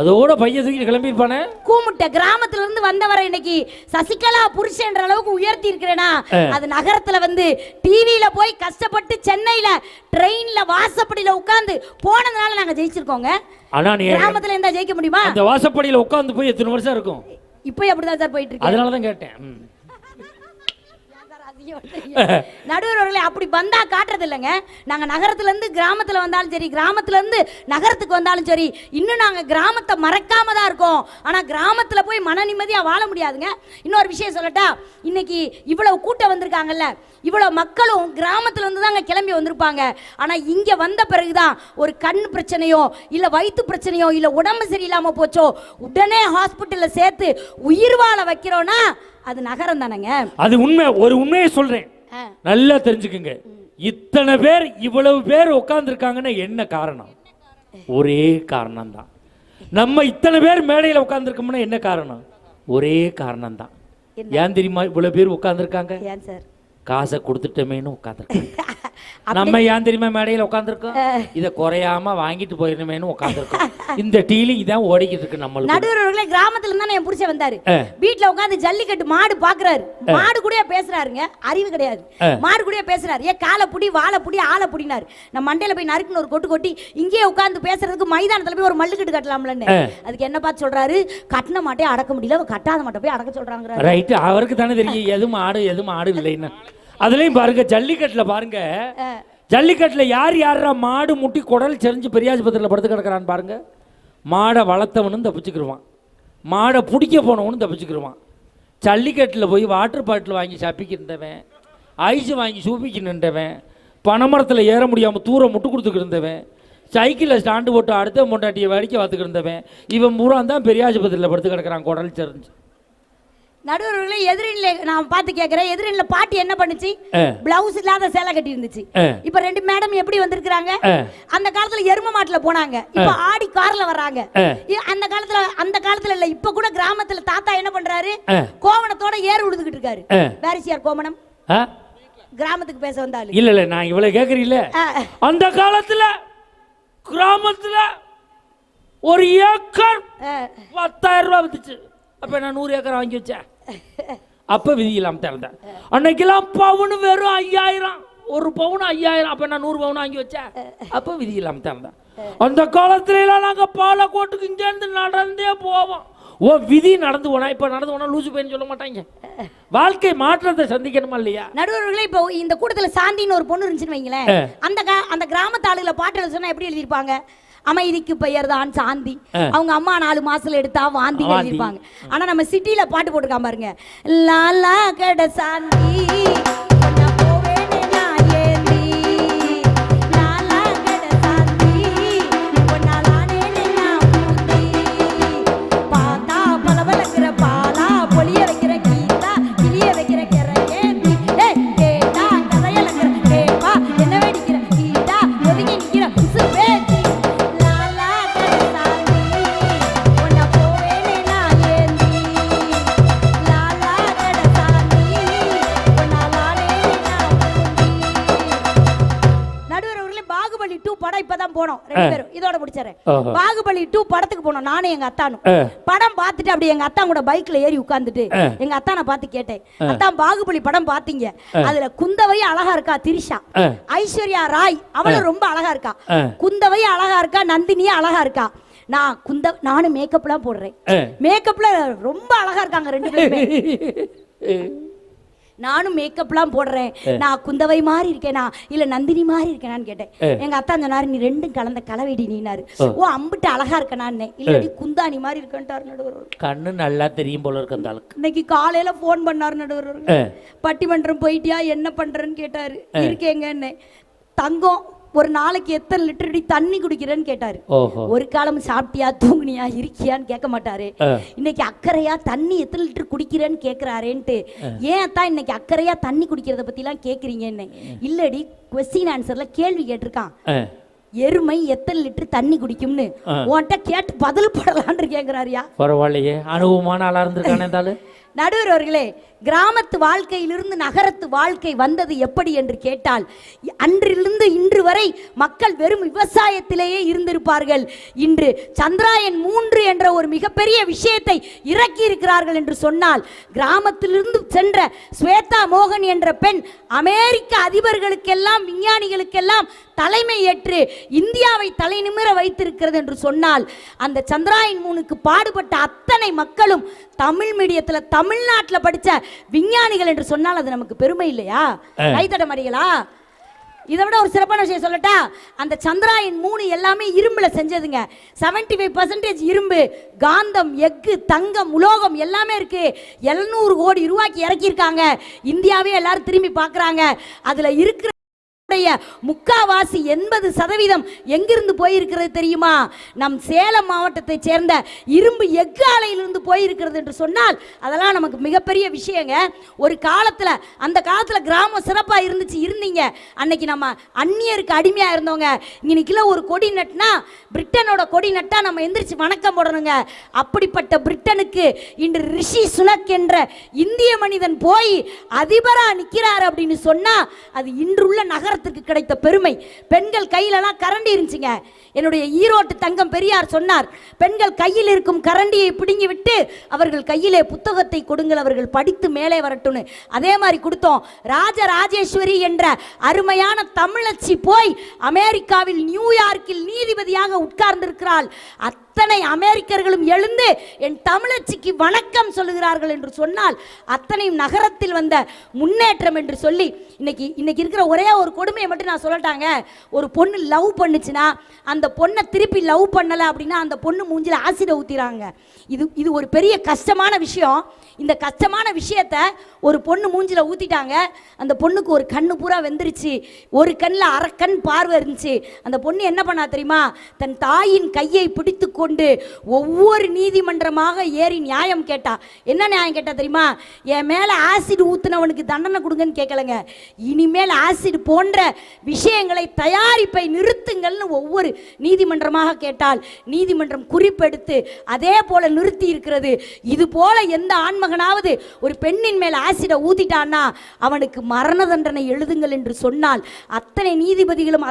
அதோட பையன் தூக்கி கிளம்பிருப்பானே. கூமுட்ட கிராமத்துல இருந்து வந்தவரை இன்னைக்கு சசிகலா புருஷன்ற அளவுக்கு உயர்த்தி இருக்கிறேனா, அது நகரத்துல வந்து டிவியில போய் கஷ்டப்பட்டு சென்னையில ட்ரெயின்ல வாசப்படியில உட்கார்ந்து போனதுனால நாங்க ஜெயிச்சிருக்கோங்க. ஆனா நீ கிராமத்துல இருந்தா ஜெயிக்க முடியுமா? அந்த வாசப்படியில உட்கார்ந்து போய் எத்தனை வருஷம் இருக்கும்? இப்போ அப்படிதான் சார் போயிட்டு இருக்கு. அதனால தான் கேட்டேன். நடுவர்களே அப்படி வந்தா காட்டுறது இல்லைங்க. நாங்க நகரத்துல இருந்து கிராமத்துல வந்தாலும் சரி, கிராமத்துல இருந்து நகரத்துக்கு வந்தாலும் சரி, இன்னும் நாங்க கிராமத்தை மறக்காம தான் இருக்கோம். ஆனா கிராமத்துல போய் மன நிம்மதியா வாழ முடியாதுங்க. இன்னொரு விஷயம் சொல்லட்டா, இன்னைக்கு இவ்வளவு கூட்டம் வந்திருக்காங்கல்ல, இவ்வளவு மக்களும் கிராமத்துல இருந்து தாங்க கிளம்பி வந்திருப்பாங்க. ஆனா இங்க வந்த பிறகுதான் ஒரு கண் பிரச்சனையோ இல்ல வயிற்று பிரச்சனையோ இல்ல உடம்பு சரியில்லாம போச்சோ உடனே ஹாஸ்பிட்டல்ல சேர்த்து உயிர் வாழ வைக்கிறோம்னா அது நகரம் தானேங்க. அது உண்மை. ஒரு உண்மையை சொல்றேன், நல்லா தெரிஞ்சுக்குங்க. இத்தனை பேர் இவ்வளவு பேர் உட்கார்ந்து இருக்காங்கன்னா என்ன காரணம்? ஒரே காரணம் தான். நம்ம இத்தனை பேர் மேடையில் உட்கார்ந்து இருக்கோம்னா என்ன காரணம்? ஒரே காரணம் தான். ஏன் தெரியுமா இவ்வளவு பேர் உட்கார்ந்து இருக்காங்க? ஏன் சார்? காசை கொடுத்துட்டமேன்னு உட்காந்துருக்காங்க. நம்ம ஏன் தெரியுமா மேடையில் உட்காந்துருக்கோம்? இதை குறையாம வாங்கிட்டு போயிடணுமேனு உட்காந்துருக்கோம். இந்த டீலிங் இதான் ஓடிக்கிட்டு இருக்கு நம்மளுக்கு. நடுவர்களே கிராமத்துல இருந்தா என் புருஷன் வந்தாரு, வீட்டுல உட்காந்து ஜல்லிக்கட்டு மாடு பாக்குறாரு. மாடு கூட பேசுறாருங்க, அறிவு கிடையாது. மாடு கூட பேசுறாரு. ஏன் காலை புடி வாழை புடி ஆளை புடினாரு. நம்ம மண்டையில போய் நறுக்குன்னு ஒரு கொட்டு கொட்டி இங்கேயே உட்காந்து பேசுறதுக்கு மைதானத்துல போய் ஒரு மல்லுக்கட்டு கட்டலாம்லன்னு. அதுக்கு என்ன பார்த்து சொல்றாரு, கட்டின மாட்டே அடக்க முடியல, கட்டாத மாட்டை போய் அடக்க சொல்றாங்க. ரைட், அவருக்கு தானே தெரியும் எது மாடு இல்லைன்னு. அதுலயும் பாருங்க, ஜல்லிக்கட்டுல பாருங்க, ஜல்லிக்கட்டுல யாரா மாடு முட்டி குடல் செறிஞ்சு பெரியாஸ்பத்திரியில் படுத்து கிடக்கிறான்னு பாருங்க. மாடை வளர்த்தவனும் தப்பிச்சுக்கிடுவான், மாடை பிடிக்க போனவனும் தப்பிச்சுக்கிடுவான். ஜல்லிக்கட்டில் போய் வாட்டர் பாட்டில் வாங்கி சப்பிக்கிருந்தவன், ஐஸ் வாங்கி சூப்பிக்கு நின்றவன், பனைமரத்தில் ஏற முடியாமல் தூரம் முட்டு கொடுத்துக்கிட்டு இருந்தவன், சைக்கிளில் ஸ்டாண்டு போட்டு அடுத்த மொண்டாட்டியை வேடிக்கை பார்த்துக்கிட்டு இருந்தவன், இவன் பூரா தான் பெரியாஸ்பத்திரியில் படுத்து கிடக்கிறான் குடல் செறிஞ்சு. நடுவர்களே எதிரில நான் பார்த்து கேட்கிறேன், எதிரில பாட்டி என்ன பண்ணுச்சு? பிளவுஸ் இல்லாத சேலை கட்டி இருந்துச்சு. இப்ப 2 மேடம் எப்படி வந்திருக்காங்க? அந்த காலத்துல எரும மாட்டுல போனாங்க, இப்ப ஆடி கார்ல வர்றாங்க. அந்த காலத்துல இல்ல, இப்ப கூட கிராமத்துல தாத்தா என்ன பண்றாரு? கோவணத்தோட ஏறு உழுதுகிட்டு இருக்காரு. வாரிசியார் கோமணம் கிராமத்துக்கு பேச வந்தாலும் இல்ல நான் இவ்வளவு கேக்குறீல்ல, அந்த காலத்துல கிராமத்துல ஒரு ஏக்கர் 10,000 ரூபாய் வந்துச்சு. அப்ப நான் 100 ஏக்கர் வாங்கி வச்சேன். அப்ப விதி இல்லாம திறந்தேன். அன்னைக்கெல்லாம் பவுனு வெறும் 5,000, ஒரு பவுன் 5,000. அப்ப நான் 100 பவுன் வாங்கி வச்சேன். அப்ப விதி இல்லாம திறந்தேன். அந்த காலத்துல எல்லாம் நாங்க பாலக்கோட்டுக்கு இங்க இருந்து நடந்தே போவோம். விதி நடந்து போனா, இப்ப நடந்து போனா லூசு பையன் சொல்ல மாட்டாங்க. வாழ்க்கை மாற்றத்தை சந்திக்கணுமா இல்லையா? நடுவர்களே இப்போ இந்த கூட்டத்துல சாந்தின்னு ஒரு பொண்ணு இருந்துச்சுன்னு வைங்களேன், அந்த கிராமத்து ஆளுகளை பாட்டு எழுத சொன்னா எப்படி எழுதியிருப்பாங்க? அமைதிக்கு பெயர் தான் சாந்தி. அவங்க அம்மா 4 மாசத்துல எடுத்தா வாந்தி எழுதிருப்பாங்க. ஆனா நம்ம சிட்டில பாட்டு போட்டுருக்காம பாருங்க, லாலா கட சாந்தி நடுவர் அவர்களே பாகுபலி 2 படம் இப்பதான் போனோம் ரெண்டு பேரும், இதோட முடிச்சறேன். ஓஹோ. பாகுபலி 2 படத்துக்கு போனோம் நானும் எங்க அத்தானும். படம் பார்த்துட்டு அப்படியே எங்க அத்தா கூட பைக்ல ஏறி உட்கார்ந்துட்டு எங்க அத்தானை பார்த்து கேட்டேன், அத்தான் பாகுபலி படம் பாத்தீங்க, அதுல குந்தவை அழகா இருக்கா, திரிஷா, ஐஸ்வர்யா ராய் அவளும் ரொம்ப அழகா இருக்கா, குந்தவை அழகா இருக்கா, நந்தினி அழகா இருக்கா, நானும் மேக்கப்லாம் போடுறேன், மேக்கப்ல ரொம்ப அழகா இருக்காங்க ரெண்டு பேருமே, நானும் மேக்கப்லாம் போடுறேன், நான் குந்தவை மாதிரி இருக்கேனா இல்ல நந்தினி மாதிரி இருக்கேனான்னு கேட்டேன். எங்க அத்தா சொன்னாரு, நீ ரெண்டும் கலந்த கலவைடி நீனாரு. ஓ அம்பிட்டு அழகா இருக்கனான்னு, இல்லடி குந்தாணி மாதிரி இருக்கன்ட்டாரு நடுவர். கண்ணு நல்லா தெரியும் போல இருக்கு அந்த ஆளுக்கு. இன்னைக்கு காலையில போன் பண்ணாரு நடுவர், பட்டிமன்றம் போயிட்டியா என்ன பண்றேன்னு கேட்டாரு. இருக்கேங்கன்னு. தங்கம் ஒரு நாளைக்கு எத்தனை லிட்டர் தண்ணி குடிக்கிறேன்னு கேட்டாரு. ஒரு காலம் சாப்பிட்டியா தூங்குனியா இருக்கியான்னு கேட்க மாட்டாரு. இன்னைக்கு அக்கறையா தண்ணி எத்தனை லிட்டர் குடிக்கிறேன்னு கேட்கிறாரேன்ட்டு. ஏன் தான் இன்னைக்கு அக்கறையா தண்ணி குடிக்கிறத பத்தி எல்லாம் கேக்குறீங்கன்னு. இல்லடி கொஸ்டின் ஆன்சர்ல கேள்வி கேட்டிருக்கான், எருமை எத்தனை லிட்டர் தண்ணி குடிக்கும்னு உன்கிட்ட கேட்டு பதில் படலான்னு கேக்குறாருயா. பரவாயில்லையே, அனுபவமான ஆளா இருந்திருக்கானே. நடுவர் அவர்களே, கிராமத்து வாழ்க்கையிலிருந்து நகரத்து வாழ்க்கை வந்தது எப்படி என்று கேட்டால், அன்றிலிருந்து இன்று வரை மக்கள் வெறும் விவசாயத்திலேயே இருந்திருப்பார்கள். இன்று சந்திராயன் 3 என்ற ஒரு மிகப்பெரிய விஷயத்தை இறக்கி இருக்கிறார்கள் என்று சொன்னால், கிராமத்திலிருந்து சென்ற ஸ்வேதா மோகன் என்ற பெண் அமெரிக்க அதிபர்களுக்கெல்லாம் விஞ்ஞானிகளுக்கெல்லாம் தலைமை ஏற்று இந்தியாவை தலை நிமிர வைத்திருக்கிறது என்று சொன்னால், அந்த சந்திராயன் 3க்கு பாடுபட்ட அத்தனை மக்களும் தமிழ் மீடியத்துல தமிழ்நாட்டில் படிச்ச விஞ்ஞானிகள் என்று சொன்னால் அது நமக்கு பெருமை இல்லையா? கைத்தட மாட்டீங்களா? இதை விட ஒரு சிறப்பான விஷயம் சொல்லட்டா, அந்த சந்திராயன் 3 எல்லாமே இரும்புல செஞ்சதுங்க. 75% இரும்பு, காந்தம், எஃகு, தங்கம், உலோகம் எல்லாமே இருக்கு. 700 கோடி ரூபாய்க்கு இறக்கியிருக்காங்க. இந்தியாவே எல்லாரும் திரும்பி பார்க்கறாங்க. அதுல இருக்கிற முக்காவாசி 80% எங்கிருந்து போயிருக்கிறது தெரியுமா? நம் சேலம் மாவட்டத்தை சேர்ந்த இரும்பு எஃகு ஆலையிலிருந்து போயிருக்கிறது என்று சொன்னால் அதெல்லாம் நமக்கு மிகப்பெரிய விஷயங்க. ஒரு காலத்துல, அந்த காலத்துல கிராமம் சிறப்பா இருந்தீங்க. அன்னைக்கு நம்ம அந்நியருக்கு அடிமையா இருந்தவங்க. இன்னைக்குல ஒரு கொடி நட்டுனா, பிரிட்டனோட கொடி நட்டா நம்ம எந்திரிச்சு வணக்கம் போடணுங்க. அப்படிப்பட்ட பிரிட்டனுக்கு இன்று ரிஷி சுனக் என்ற இந்திய மனிதன் போய் அதிபரா நிக்கிறார் அப்படின்னு சொன்னா அது இன்றுள்ள நகர கிடைத்த பெருமை. பெண்கள் கையிலலாம் கரண்டி இருந்துச்சுங்க. என்னுடைய ஈரோட்டு தங்கம் பெரியார் சொன்னார், பெண்கள் கையில் இருக்கும் கரண்டியை பிடுங்கி விட்டு அவர்கள் கையிலே புத்தகத்தை கொடுங்கள், அவர்கள் படித்து மேலே வரட்டும்னு. அதே மாதிரி கொடுத்தோம். ராஜராஜேஸ்வரி என்ற அருமையான தமிழச்சி போய் அமெரிக்காவில் நியூயார்க்கில் நீதிபதியாக உட்கார்ந்திருக்கிறாள். அத்தனை அமெரிக்கர்களும் எழுந்து என் தமிழச்சிக்கு வணக்கம் சொல்லுகிறார்கள் என்று சொன்னால் அத்தனையும் நகரத்தில் வந்த முன்னேற்றம் என்று சொல்லி, இன்னைக்கு இருக்கிற ஒரே ஒரு கொடுமையை மட்டும் நான் சொல்லட்டாங்க. ஒரு பொண்ணு லவ் பண்ணுச்சுன்னா அந்த பொண்ணை திருப்பி லவ் பண்ணல அப்படின்னா அந்த பொண்ணு மூஞ்சில ஆசிட ஊத்திராங்க. இது ஒரு பெரிய கஷ்டமான விஷயம். இந்த கஷ்டமான விஷயத்த ஒரு பொண்ணு மூஞ்சில ஊத்திட்டாங்க. அந்த பொண்ணுக்கு ஒரு கண்ணு பூரா வெந்துருச்சு, ஒரு கண்ணில் அரக்கண் பார்வை இருந்துச்சு. அந்த பொண்ணு என்ன பண்ணா தெரியுமா? தன் தாயின் கையை பிடித்து கொண்டு ஒவ்வொரு நீதிமன்றமாக ஏறி நியாயம் கேட்டா. என்ன நியாயம் கேட்டா தெரியுமா? என் மேல ஆசிட் ஊத்துனவனுக்கு தண்டனை கொடுங்கன்னு கேட்கலங்க, இனிமேல் ஆசிட் போன்ற விஷயங்களை தயாரிப்பை நிறுத்துங்கள்னு ஒவ்வொரு நீதிமன்றமாக கேட்டால் நீதிமன்றம் குறிப்பெடுத்து அதே போல நிறுத்தி இருக்கிறது. இது போல எந்த ஆண்மகனாவது ஒரு பெண்ணின் மேல் ஆசிட ஊத்திட்டான்னா அவனுக்கு மரண தண்டனை எழுதுங்கள் என்று சொன்னால் அத்தனை நீதிபதிகளும்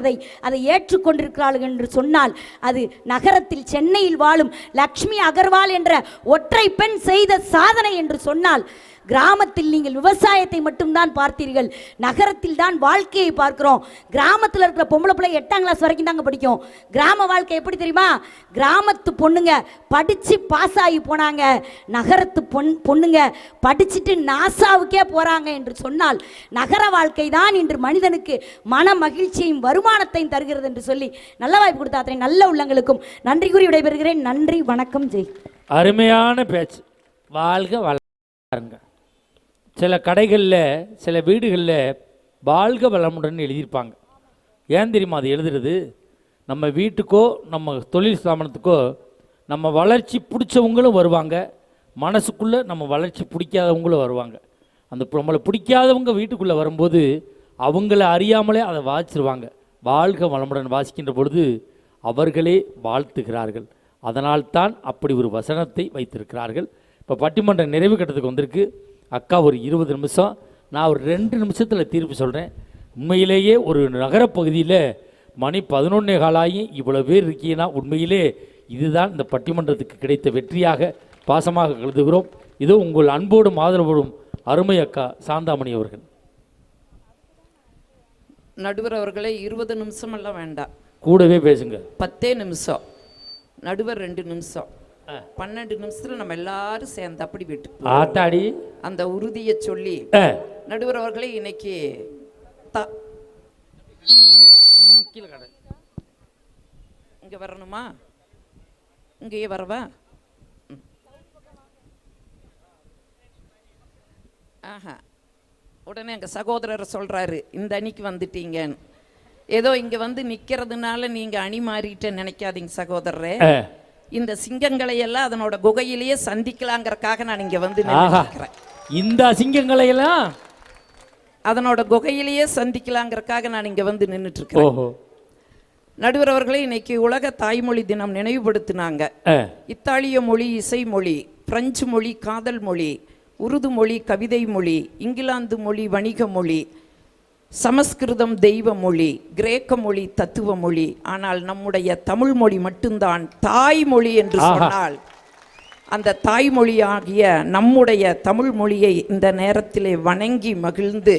அதை ஏற்றுக்கொண்டிருக்கிறார்கள் என்று சொன்னால் அது நகரத்தில் சென்னையில் வாழும் லக்ஷ்மி அகர்வால் என்ற ஒற்றை பெண் செய்த சாதனை என்று சொன்னால், கிராமத்தில் நீங்கள் விவசாயத்தை மட்டும்தான் பார்த்தீர்கள், நகரத்தில் தான் வாழ்க்கையை பார்க்கிறோம். கிராமத்தில் இருக்கிற பொம்பளை பிள்ளை 8ஆம் கிளாஸ் வரைக்கும் தாங்க படிக்கும். கிராம வாழ்க்கை எப்படி தெரியுமா? கிராமத்து பொண்ணுங்க படிச்சு பாஸ் ஆகி போனாங்க, நகரத்து பொண்ணுங்க படிச்சுட்டு நாசாவுக்கே போறாங்க என்று சொன்னால் நகர வாழ்க்கை தான் இன்று மனிதனுக்கு மன மகிழ்ச்சியையும் வருமானத்தையும் தருகிறது என்று சொல்லி நல்ல வாய்ப்பு கொடுத்த அத்தனை நல்ல உள்ளங்களுக்கும் நன்றி கூறி விடைபெறுகிறேன். நன்றி, வணக்கம், ஜெய். அருமையான பேச்சு. வாழ்க வளருங்க. சில கடைகளில், சில வீடுகளில் வாழ்க வளமுடன் எழுதியிருப்பாங்க. ஏன் தெரியுமா அது எழுதுறது? நம்ம வீட்டுக்கோ நம்ம தொழில் ஸ்தாபனத்துக்கோ நம்ம வளர்ச்சி பிடிச்சவங்களும் வருவாங்க, மனசுக்குள்ளே நம்ம வளர்ச்சி பிடிக்காதவங்களும் வருவாங்க. அந்த நம்மளை பிடிக்காதவங்க வீட்டுக்குள்ளே வரும்போது அவங்கள அறியாமலே அதை வாசிச்சிருவாங்க. வாழ்க வளமுடன் வாசிக்கின்ற பொழுது அவர்களே வாழ்த்துகிறார்கள். அதனால்தான் அப்படி ஒரு வசனத்தை வைத்திருக்கிறார்கள். இப்போ பட்டிமன்ற நிறைவு கட்டத்துக்கு வந்திருக்கு. அக்கா ஒரு 20 நிமிஷம், நான் ஒரு 2 நிமிஷத்தில் தீர்ப்பு சொல்கிறேன். உண்மையிலேயே ஒரு நகரப்பகுதியில் மணி 11:15 ஆகி இவ்வளவு பேர் இருக்கீங்கன்னா உண்மையிலே இதுதான் இந்த பட்டிமன்றத்துக்கு கிடைத்த வெற்றியாக பாசமாக கருதுகிறோம். இதோ உங்கள் அன்போடும் ஆதரவோடும் அருமை அக்கா சாந்தாமணி அவர்கள். நடுவர் அவர்களே 20 நிமிஷம் எல்லாம் வேண்டாம், கூடவே பேசுங்க. 10 நிமிஷம், நடுவர் 2 நிமிஷம், 12 நிமிஷத்துல நம்ம எல்லாரும் சேர்ந்து அப்படி விட்டு ஆத்தாடி அந்த உறுதியை சொல்லி நடுவர் அவர்களே இன்னைக்கு இங்க வரணுமா? இங்கேயே வரவா? ஆஹா, உடனே எங்க சகோதரர் சொல்றாரு இந்த அணிக்கு வந்துட்டீங்கன்னு. ஏதோ இங்க வந்து நிக்கிறதுனால நீங்க அணி மாறிட்ட நினைக்காதீங்க சகோதரரே. இந்த சிங்கங்களை எல்லாம் அதனோட குகையிலேயே சந்திக்கலாங்கிறதுக்காக நான் இங்க வந்து நிற்கிறேன். இந்த சிங்கங்களை எல்லாம் அதனோட குகையிலேயே சந்திக்கலாங்கிறதுக்காக நான் இங்க வந்து நின்றுட்டு இருக்கேன். நடுவர் அவர்களே இன்னைக்கு உலக தாய்மொழி தினம் நினைவுபடுத்தினாங்க. இத்தாலிய மொழி இசை மொழி, பிரெஞ்சு மொழி காதல் மொழி, உருது மொழி கவிதை மொழி, இங்கிலாந்து மொழி வணிக மொழி, சமஸ்கிருதம் தெய்வ மொழி, கிரேக்க மொழி தத்துவ மொழி. ஆனால் நம்முடைய தமிழ் மொழி மட்டும்தான் தாய்மொழி என்று சொன்னால் அந்த தாய்மொழியாகிய நம்முடைய தமிழ் மொழியை இந்த நேரத்திலே வணங்கி மகிழ்ந்து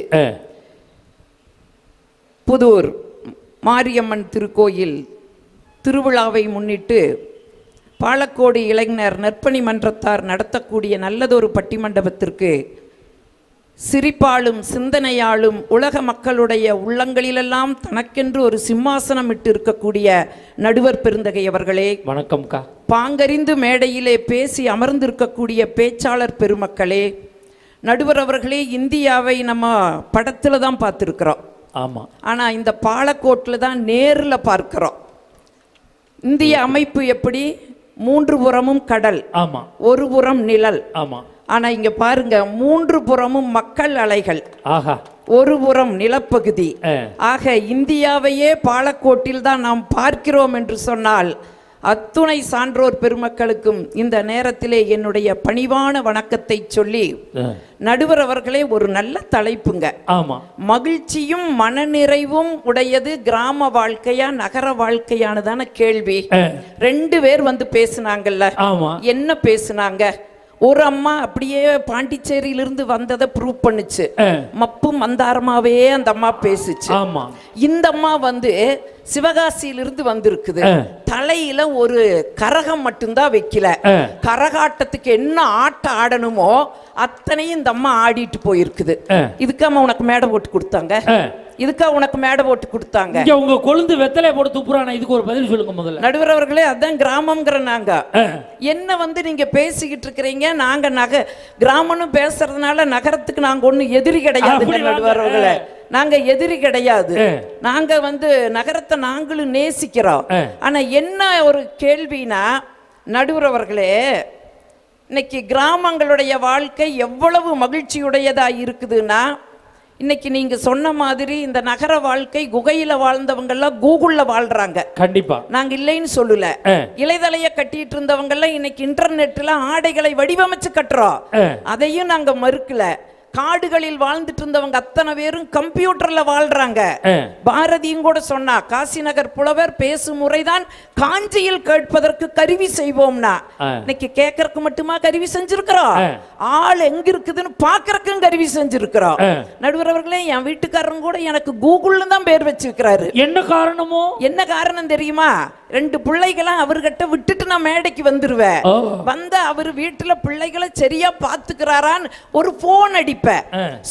புதூர் மாரியம்மன் திருக்கோயில் திருவிழாவை முன்னிட்டு பாலக்கோடு இளைஞர் நற்பணி மன்றத்தார் நடத்தக்கூடிய நல்லதொரு பட்டிமண்டபத்திற்கு சிரிப்பாலும் சிந்தனையாலும் உலக மக்களுடைய உள்ளங்களிலெல்லாம் தனக்கென்று ஒரு சிம்மாசனம் இட்டு இருக்கக்கூடிய நடுவர் பெருந்தகை அவர்களே வணக்கம்க்கா. பாங்கறிந்து மேடையிலே பேசி அமர்ந்திருக்கக்கூடிய பேச்சாளர் பெருமக்களே, நடுவர் அவர்களே, இந்தியாவை நம்ம படத்துல தான் பார்த்துருக்கிறோம். ஆமா, ஆனா இந்த பாலக்கோட்டில் தான் நேரில் பார்க்கிறோம். இந்திய அமைப்பு எப்படி? 3 புறமும் கடல், ஆமா, ஒரு புறம் நிழல், ஆமா. ஆனா இங்க பாருங்க, 3 புறமும் மக்கள் அலைகள், ஆஹா, ஒரு புறம் நிலப்பகுதி. ஆக இந்தியாவையே பாலக்கோட்டில் தான் நாம் பார்க்கிறோம் என்று சொன்னால் அத்துணை சான்றோர் பெருமக்களுக்கும் இந்த நேரத்திலே என்னுடைய பணிவான வணக்கத்தை சொல்லி, நடுவர் அவர்களே, ஒரு நல்ல தலைப்புங்க. ஆமா, மகிழ்ச்சியும் மனநிறைவும் உடையது கிராம வாழ்க்கையா நகர வாழ்க்கையானதான கேள்வி. 2 பேர் வந்து பேசுனாங்கல்ல, என்ன பேசுனாங்க? ஒரு அம்மா அப்படியே பாண்டிச்சேரியிலிருந்து வந்ததை ப்ரூவ் பண்ணுச்சு, மப்பும் மந்தாரமாவே அந்த அம்மா பேசுச்சு. இந்த அம்மா வந்து சிவகாசியிலிருந்து வந்திருக்குது, தலையில ஒரு கரகம் மட்டும்தான் வைக்கல, கரகாட்டத்துக்கு என்ன ஆட்டம் ஆடணுமோ அத்தனையும் இந்த அம்மா ஆடிட்டு போயிருக்குது. இதுக்காம உனக்கு மேடை போட்டு கொடுத்தாங்க, இதுக்கா உனக்கு மேடை போட்டு கொடுத்தாங்க? உங்க கொழுந்து வெத்தலை போட்டு துப்புறானா? இதுக்கு ஒரு பதில் சொல்லுங்க முதல்ல. நடுவர் அவர்களே, அதான் கிராமம்ங்கிற நாங்க. என்ன வந்து நீங்க பேசிக்கிட்டு இருக்கிறீங்க? நாங்க கிராமம்னு பேசுறதுனால நகரத்துக்கு நாங்க ஒண்ணு எதிரி கிடையாது நடுவர் அவர்களே. நாங்க எதிரி கிடையாது, நாங்க வந்து நகரத்தை நாங்களும் நேசிக்கிறோம். ஆனா என்ன ஒரு கேள்வினா, நடுவர் அவர்களே, இன்னைக்கு கிராமங்களுடைய வாழ்க்கை எவ்வளவு மகிழ்ச்சியுடையதா இருக்குதுன்னா, இன்னைக்கு நீங்க சொன்ன மாதிரி இந்த நகர வாழ்க்கை குகையில வாழ்ந்தவங்க எல்லாம் கூகுள்ல வாழ்றாங்க. கண்டிப்பா, நாங்க இல்லைன்னு சொல்லல. இலைதலைய கட்டிட்டு இருந்தவங்க எல்லாம் இன்னைக்கு இன்டர்நெட்ல ஆடைகளை வடிவமைச்சு கட்டுறோம், அதையும் நாங்க மறுக்கல. காடுகளில் வாழ்ந்துட்டு இருந்தவங்க அத்தனை பேரும் கம்ப்யூட்டர்ல வாழ்றாங்க. பாரதியும் கூட சொன்னா, காசி நகர் புலவர் பேசும் முறைதான் காஞ்சியில் கேட்பதற்கு கருவி செய்வோம்னா. இன்னைக்கு கேட்கறதுக்கு மட்டுமா கருவி செஞ்சிருக்கிறோம்? ஆள் எங்க இருக்குதுன்னு பாக்குறதுக்கும் கருவி செஞ்சிருக்கிறோம். நடுவர் அவர்களே, என் வீட்டுக்காரங்க கூட எனக்கு கூகுள்னு தான் பேர் வச்சிருக்கிறாரு. என்ன காரணமோ? என்ன காரணம் தெரியுமா? 2 பிள்ளைகளை அவர்கிட்ட விட்டுட்டு நான் மேடைக்கு வந்துருவேன். வந்த அவரு வீட்டுல பிள்ளைகளை சரியா பாத்துக்கிறாரான்னு ஒரு போன் அடிப்ப,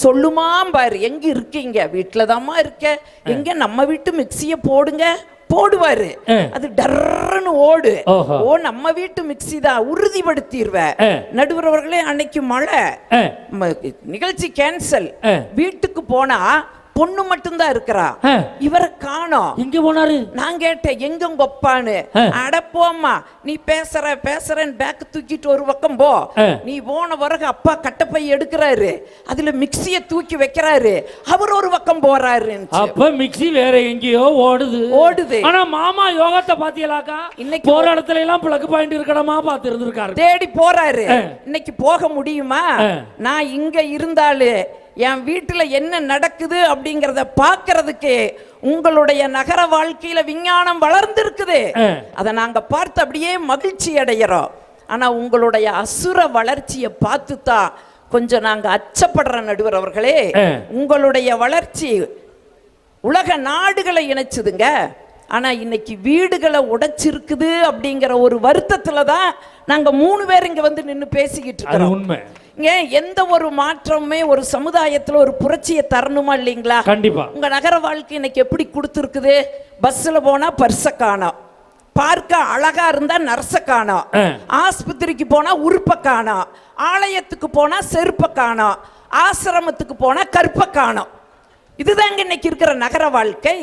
சொல்லுமா பாரு, எங்க இருக்கீங்க? வீட்டுலதாம்மா இருக்க. எங்க நம்ம வீட்டு மிக்சிய போடுங்க, போடுவாரு. அது டர்ன்னு ஓடு. ஓ, நம்ம வீட்டு மிக்சி தான், உறுதிப்படுத்திடுவேன். நடுவர் அவர்களே, அன்னைக்கு மழை, நிகழ்ச்சி கேன்சல். வீட்டுக்கு போனா பொண்ணு மட்டும்தான் இருக்கிறா, இவரை காணோம். எங்க போனாரு? நான் கேட்டேன், எங்க உங்க அப்பான்னு. அடப்போம்மா, நீ பேசுறேன்னு பேக் தூக்கிட்டு ஒரு பக்கம் போ. நீ போன பிறகு அப்பா கட்டப்பை எடுக்கிறாரு, அதுல மிக்சிய தூக்கி வைக்கிறாரு, அவர் ஒரு பக்கம் போறாரு. அப்ப மிக்சி வேற எங்கேயோ ஓடுது. ஆனா மாமா யோகத்தை பாத்தியலாக்கா? இன்னைக்கு போற இடத்துல எல்லாம் பிளக் பாயிண்ட் இருக்கணுமா பார்த்து இருந்திருக்காரு, தேடி போறாரு. இன்னைக்கு போக முடியுமா? நான் இங்க இருந்தாலும் என் வீட்டில் என்ன நடக்குது அப்படிங்கிறத பார்க்கறதுக்கு உங்களுடைய நகர வாழ்க்கையில விஞ்ஞானம் வளர்ந்துருக்குது. அதை நாங்க பார்த்து அப்படியே மகிழ்ச்சி அடைகிறோம். ஆனா உங்களுடைய அசுர வளர்ச்சியை பார்த்து தான் கொஞ்சம் நாங்க அச்சப்படுற நடுவர் அவர்களே. உங்களுடைய வளர்ச்சி உலக நாடுகளை இணைச்சுதுங்க. ஆனா இன்னைக்கு வீடுகளை உடைச்சிருக்குது அப்படிங்கிற ஒரு வருத்தத்துல தான் நாங்க 3 பேர் இங்க வந்து நின்று பேசிக்கிட்டு இருக்கோம். உண்மை. இங்க எந்த ஒரு மாற்றமுமே ஒரு சமுதாயத்துல ஒரு புரட்சியை தரணுமா இல்லைங்களா? கண்டிப்பா. உங்க நகர வாழ்க்கை இன்னைக்கு எப்படி கொடுத்துருக்குது? பஸ்ல போனா பர்ஸ காணோம், பார்க்க அழகா இருந்தா நர்ஸ காணோம், ஆஸ்பத்திரிக்கு போனா உறுப்ப காணோம், ஆலயத்துக்கு போனா செருப்ப காணோம், ஆசிரமத்துக்கு போனா கற்ப காணோம். இதுதாங்க இன்னைக்கு இருக்கிற நகர வாழ்க்கை.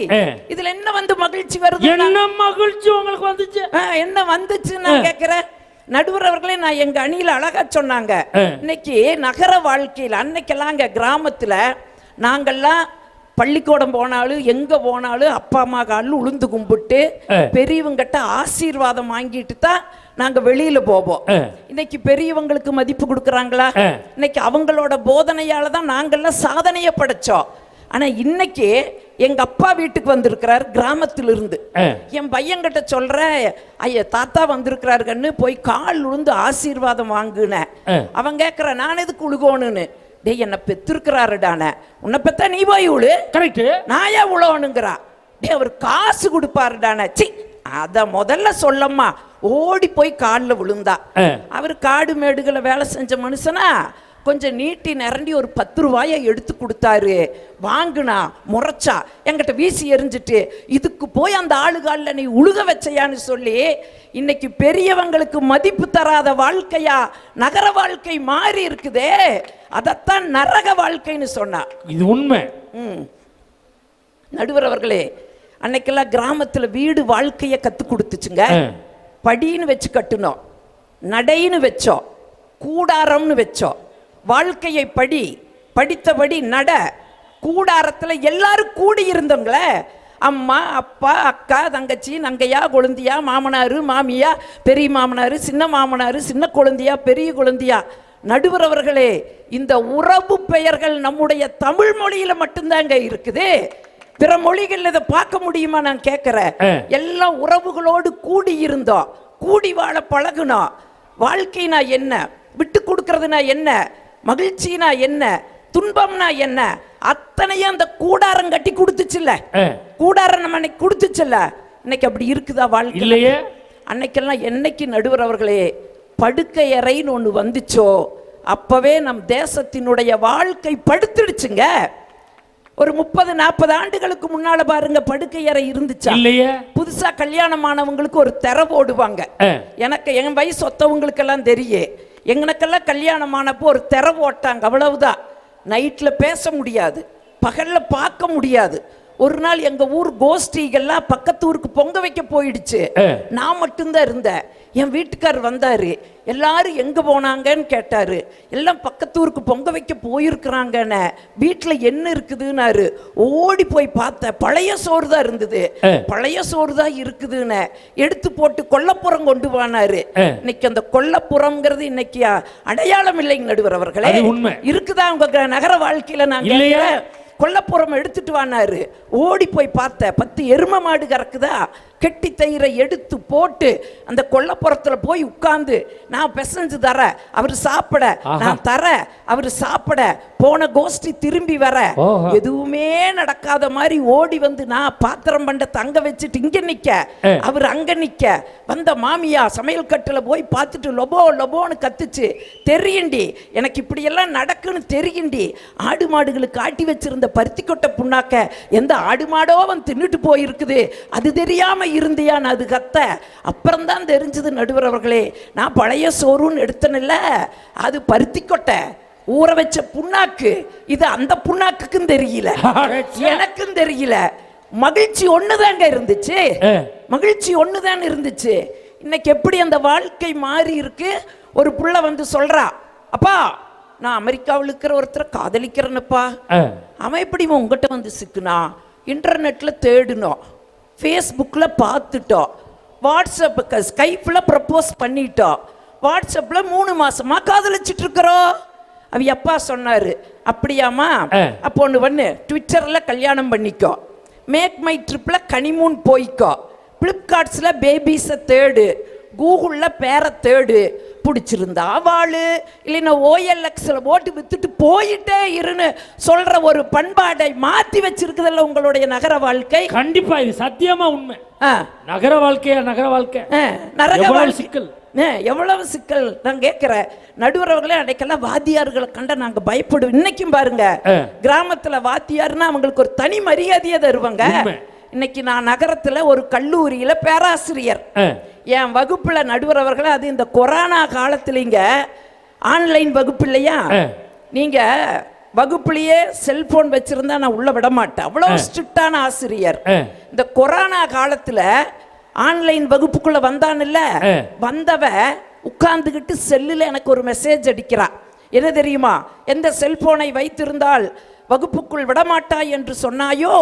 இதுல என்ன வந்து மகிழ்ச்சி வருது? என்ன மகிழ்ச்சி உங்களுக்கு வந்துச்சு? என்ன வந்துச்சு நான் கேக்குறேன். நடுவர் அவர்களே, நான் எங்க அணியில அழகா சொன்னாங்க. இன்னைக்கு நகர வாழ்க்கையில் அன்னைக்கெல்லாம் கிராமத்துல நாங்கெல்லாம் பள்ளிக்கூடம் போனாலும் எங்க போனாலும் அப்பா அம்மா காலில் உளுந்து கும்பிட்டு பெரியவங்கிட்ட ஆசீர்வாதம் வாங்கிட்டு தான் நாங்க வெளியில போவோம். இன்னைக்கு பெரியவங்களுக்கு மதிப்பு கொடுக்கறாங்களா? இன்னைக்கு அவங்களோட போதனையால தான் நாங்கெல்லாம் சாதனையை படைச்சோம். ஆனா இன்னைக்கு எங்க அப்பா வீட்டுக்கு வந்திருக்கிறார் கிராமத்திலிருந்து. என் பையன்கிட்ட சொல்ற, ஐயா தாத்தா வந்திருக்கிறாருன்னு போய் கால் விழுந்து ஆசீர்வாதம் வாங்குன. அவன் கேட்கிற, நான் எதுக்கு உழுகோணுன்னு. டேய், என்ன பெத்திருக்கிறாருடான, உன்னை பெத்தா நீ போய் உழு, கரெக்ட், நான் ஏன் உழவனுங்கிறா. டே, அவர் காசு கொடுப்பாருடான. சி, அத முதல்ல சொல்லம்மா. ஓடி போய் காலில் விழுந்தா. அவர் காடு மேடுகளை வேலை செஞ்ச மனுஷனா கொஞ்சம் நீட்டி நிரண்டி ஒரு 10 ரூபாயை எடுத்து கொடுத்தாரு. வாங்குனா, முறைச்சா, என்கிட்ட வீசி எறிஞ்சிட்டு, இதுக்கு போய் அந்த ஆளுகாலில் நீ உழுக வச்சையான்னு சொல்லி இன்னைக்கு பெரியவங்களுக்கு மதிப்பு தராத வாழ்க்கையா நகர வாழ்க்கை மாறி இருக்குதே. அதத்தான் நரக வாழ்க்கைன்னு சொன்னா. இது உண்மை. நடுவர் அவர்களே, அன்னைக்கெல்லாம் கிராமத்துல வீடு வாழ்க்கைய கத்து கொடுத்துச்சுங்க. படின்னு வச்சு கட்டுனோம், நடைன்னு வச்சோம், கூடாரம்னு வச்சோம். வாழ்க்கையை படித்தபடி நட. கூடாரத்துல எல்லாரும் கூடி இருந்தவங்களே, அம்மா அப்பா அக்கா தங்கச்சி நங்கையா கொழுந்தியா மாமனாரு மாமியா பெரிய மாமனாரு சின்ன மாமனாரு சின்ன கொழுந்தியா பெரிய கொழுந்தியா. நடுவர் அவர்களே, இந்த உறவு பெயர்கள் நம்முடைய தமிழ் மொழியில மட்டும்தாங்க இருக்குது. பிற மொழிகள் இதை பார்க்க முடியுமா நான் கேட்கிறேன். எல்லாம் உறவுகளோடு கூடி இருந்தோம், கூடி வாழ பழகுனோம். வாழ்க்கைனா என்ன, விட்டு கொடுக்கறதுனா என்ன, மகிழ்ச்சினா என்ன, துன்பம்னா என்ன, அத்தனையும் அந்த கூடாரம் கட்டி கொடுத்துச்சுல்ல. கூடாரம் நம்ம அன்னைக்கு கொடுத்துச்சுல்ல. இன்னைக்கு அப்படி இருக்குதா வாழ்க்கை? இல்லையே. அன்னைக்கெல்லாம் என்னைக்கு நடுவர் அவர்களே படுக்கை அறைன்னு ஒண்ணு வந்துச்சோ அப்பவே நம் தேசத்தினுடைய வாழ்க்கை படுத்துடுச்சுங்க. ஒரு 30-40 ஆண்டுகளுக்கு முன்னால பாருங்க, படுக்கை அறை இருந்துச்சா? இல்லையே. புதுசா கல்யாணமானவங்களுக்கு ஒரு தெர போடுவாங்க. எனக்கு என் வயசு ஒத்தவங்களுக்கு எல்லாம் தெரியும். எங்களுக்கெல்லாம் கல்யாணமானப்போ ஒரு தெர போட்டாங்க, அவ்வளவுதான். நைட்ல பேச முடியாது, பகல்ல பார்க்க முடியாது. ஒரு நாள் எங்க ஊர் கோஷ்டிகள்லாம் பக்கத்து ஊருக்கு பொங்க வைக்க போயிடுச்சு. நான் மட்டும்தான் இருந்தேன். என் வீட்டுக்காரர் வந்தாரு. எல்லாரும் எங்க போனாங்கன்னு கேட்டாரு. எல்லாம் பக்கத்து ஊருக்கு பொங்க வைக்க போயிருக்கிறாங்கன்னு. வீட்டுல என்ன இருக்குதுன்னாரு. ஓடி போய் பார்த்த, பழைய சோறு தான் இருந்தது. பழைய சோறு தான் இருக்குதுன்னு எடுத்து போட்டு கொல்லப்புறம் கொண்டு போனாரு. இன்னைக்கு அந்த கொல்லப்புறம்ங்கிறது இன்னைக்கு அடையாளம் இல்லைங்க நடுவர் அவர்களே. இருக்குதா உங்க நகர வாழ்க்கையில? நாங்க கொல்லப்புறம் எடுத்துட்டு வானாரு. ஓடி போய் பார்த்த 10 எரும மாடு கறக்குதா, கெட்டி தயிரை எடுத்து போட்டு அந்த கொல்லப்புறத்துல போய் உட்கார்ந்து, நான் பிசைஞ்சு தர, அவர் சாப்பிட, நான் தர, அவர் சாப்பிட, போன கோஷ்டி திரும்பி வர, எதுவுமே நடக்காத மாதிரி ஓடி வந்து நான் பாத்திரம் பண்ண தங்க வச்சுட்டு இங்க நிக்க, அவர் அங்க நிக்க, வந்த மாமியா சமையல் கட்டுல போய் பார்த்துட்டு லொபோ லொபோன்னு கத்துச்சு. தெரியுண்டி, எனக்கு இப்படி எல்லாம் நடக்குன்னு தெரியுண்டி. ஆடு மாடுகளுக்கு ஆட்டி வச்சிருந்த பருத்தி கொட்டை புண்ணாக்க எந்த ஆடு மாடோ வந்து தின்னுட்டு போயிருக்குது, அது தெரியாம இருந்தியான்னு அது கத்த. அப்புறம் தான் தெரிஞ்சது நடுவர் அவர்களே, நான் பழைய சோறுன்னு எடுத்தனில்ல, அது பருத்தி கொட்டை ஊற வச்ச புண்ணாக்கு. இது அந்த புண்ணாக்குக்கும் தெரியல, எனக்கும் தெரியல. மகிழ்ச்சி ஒண்ணுதாங்க இருந்துச்சு, மகிழ்ச்சி ஒண்ணுதான் இருந்துச்சு. இன்னைக்கு எப்படி அந்த வாழ்க்கை மாறி இருக்கு. ஒரு புள்ள வந்து சொல்றா, அப்பா நான் அமெரிக்காவில் இருக்கிற ஒருத்தரை காதலிக்கிறேன்னுப்பா. அவன் எப்படி உங்ககிட்ட வந்து சிக்குனா? இன்டர்நெட்ல தேடினோம், ஃபேஸ்புக்கில் பார்த்துட்டோம், வாட்ஸ்அப்புக்கு ஸ்கைப்பில் ப்ரப்போஸ் பண்ணிட்டோம், வாட்ஸ்அப்பில் 3 மாசமா காதலிச்சிட்டு இருக்கிறோம். அவ அப்பா சொன்னாரு, அப்படியாமா, அப்போ ஒன்று பண்ணு, ட்விட்டர்ல கல்யாணம் பண்ணிக்கோ, மேக் மை ட்ரிப்ல கனிமூன் போய்க்கோ, பிளிப்கார்ட்ஸ்ல பேபிஸை தேடு, கூகுள்ல பேரை தேடு, பிடிச்சிருந்தா வாழு, இல்லைன்னா OLXல ஓட்டு வித்துட்டு போயிட்டே இருன்னு சொல்ற ஒரு பண்பாடை மாத்தி வச்சிருக்குதுல்ல உங்களுடைய நகர வாழ்க்கை. கண்டிப்பா இது சத்தியமா உண்மை. நகர வாழ்க்கையா நகர வாழ்க்கை எவ்வளவு சிக்கல், எவ்வளவு சிக்கல். நான் கேட்கிறேன், நடுவரவர்களே அன்னைக்கெல்லாம் வாத்தியார்களை கண்ட நாங்க பயப்படுவோம். இன்னைக்கும் பாருங்க, கிராமத்துல வாத்தியார்னா அவங்களுக்கு ஒரு தனி மரியாதையை தருவாங்க. இன்னைக்கு நான் நகரத்துல ஒரு கல்லூரியில பேராசிரியர், என் வகுப்புல நடுவரவர்களே, அது இந்த கொரோனா காலத்துலங்க ஆன்லைன் வகுப்பு இல்லையா, நீங்க வகுப்புலயே செல்போன் வச்சிருந்தா நான் உள்ள விட மாட்டேன், அவ்வளவு ஸ்ட்ரிக்டான ஆசிரியர். இந்த கொரோனா காலத்துல ஆன்லைன் வகுப்புக்குள்ள வந்தான் இல்ல, வந்தவ உட்கார்ந்துகிட்டு செல்லுல எனக்கு ஒரு மெசேஜ் அடிக்கிறா. என்ன தெரியுமா, எந்த செல்போனை வைத்திருந்தால் வகுப்புக்குள் விடமாட்டாய் என்று சொன்னாயோ,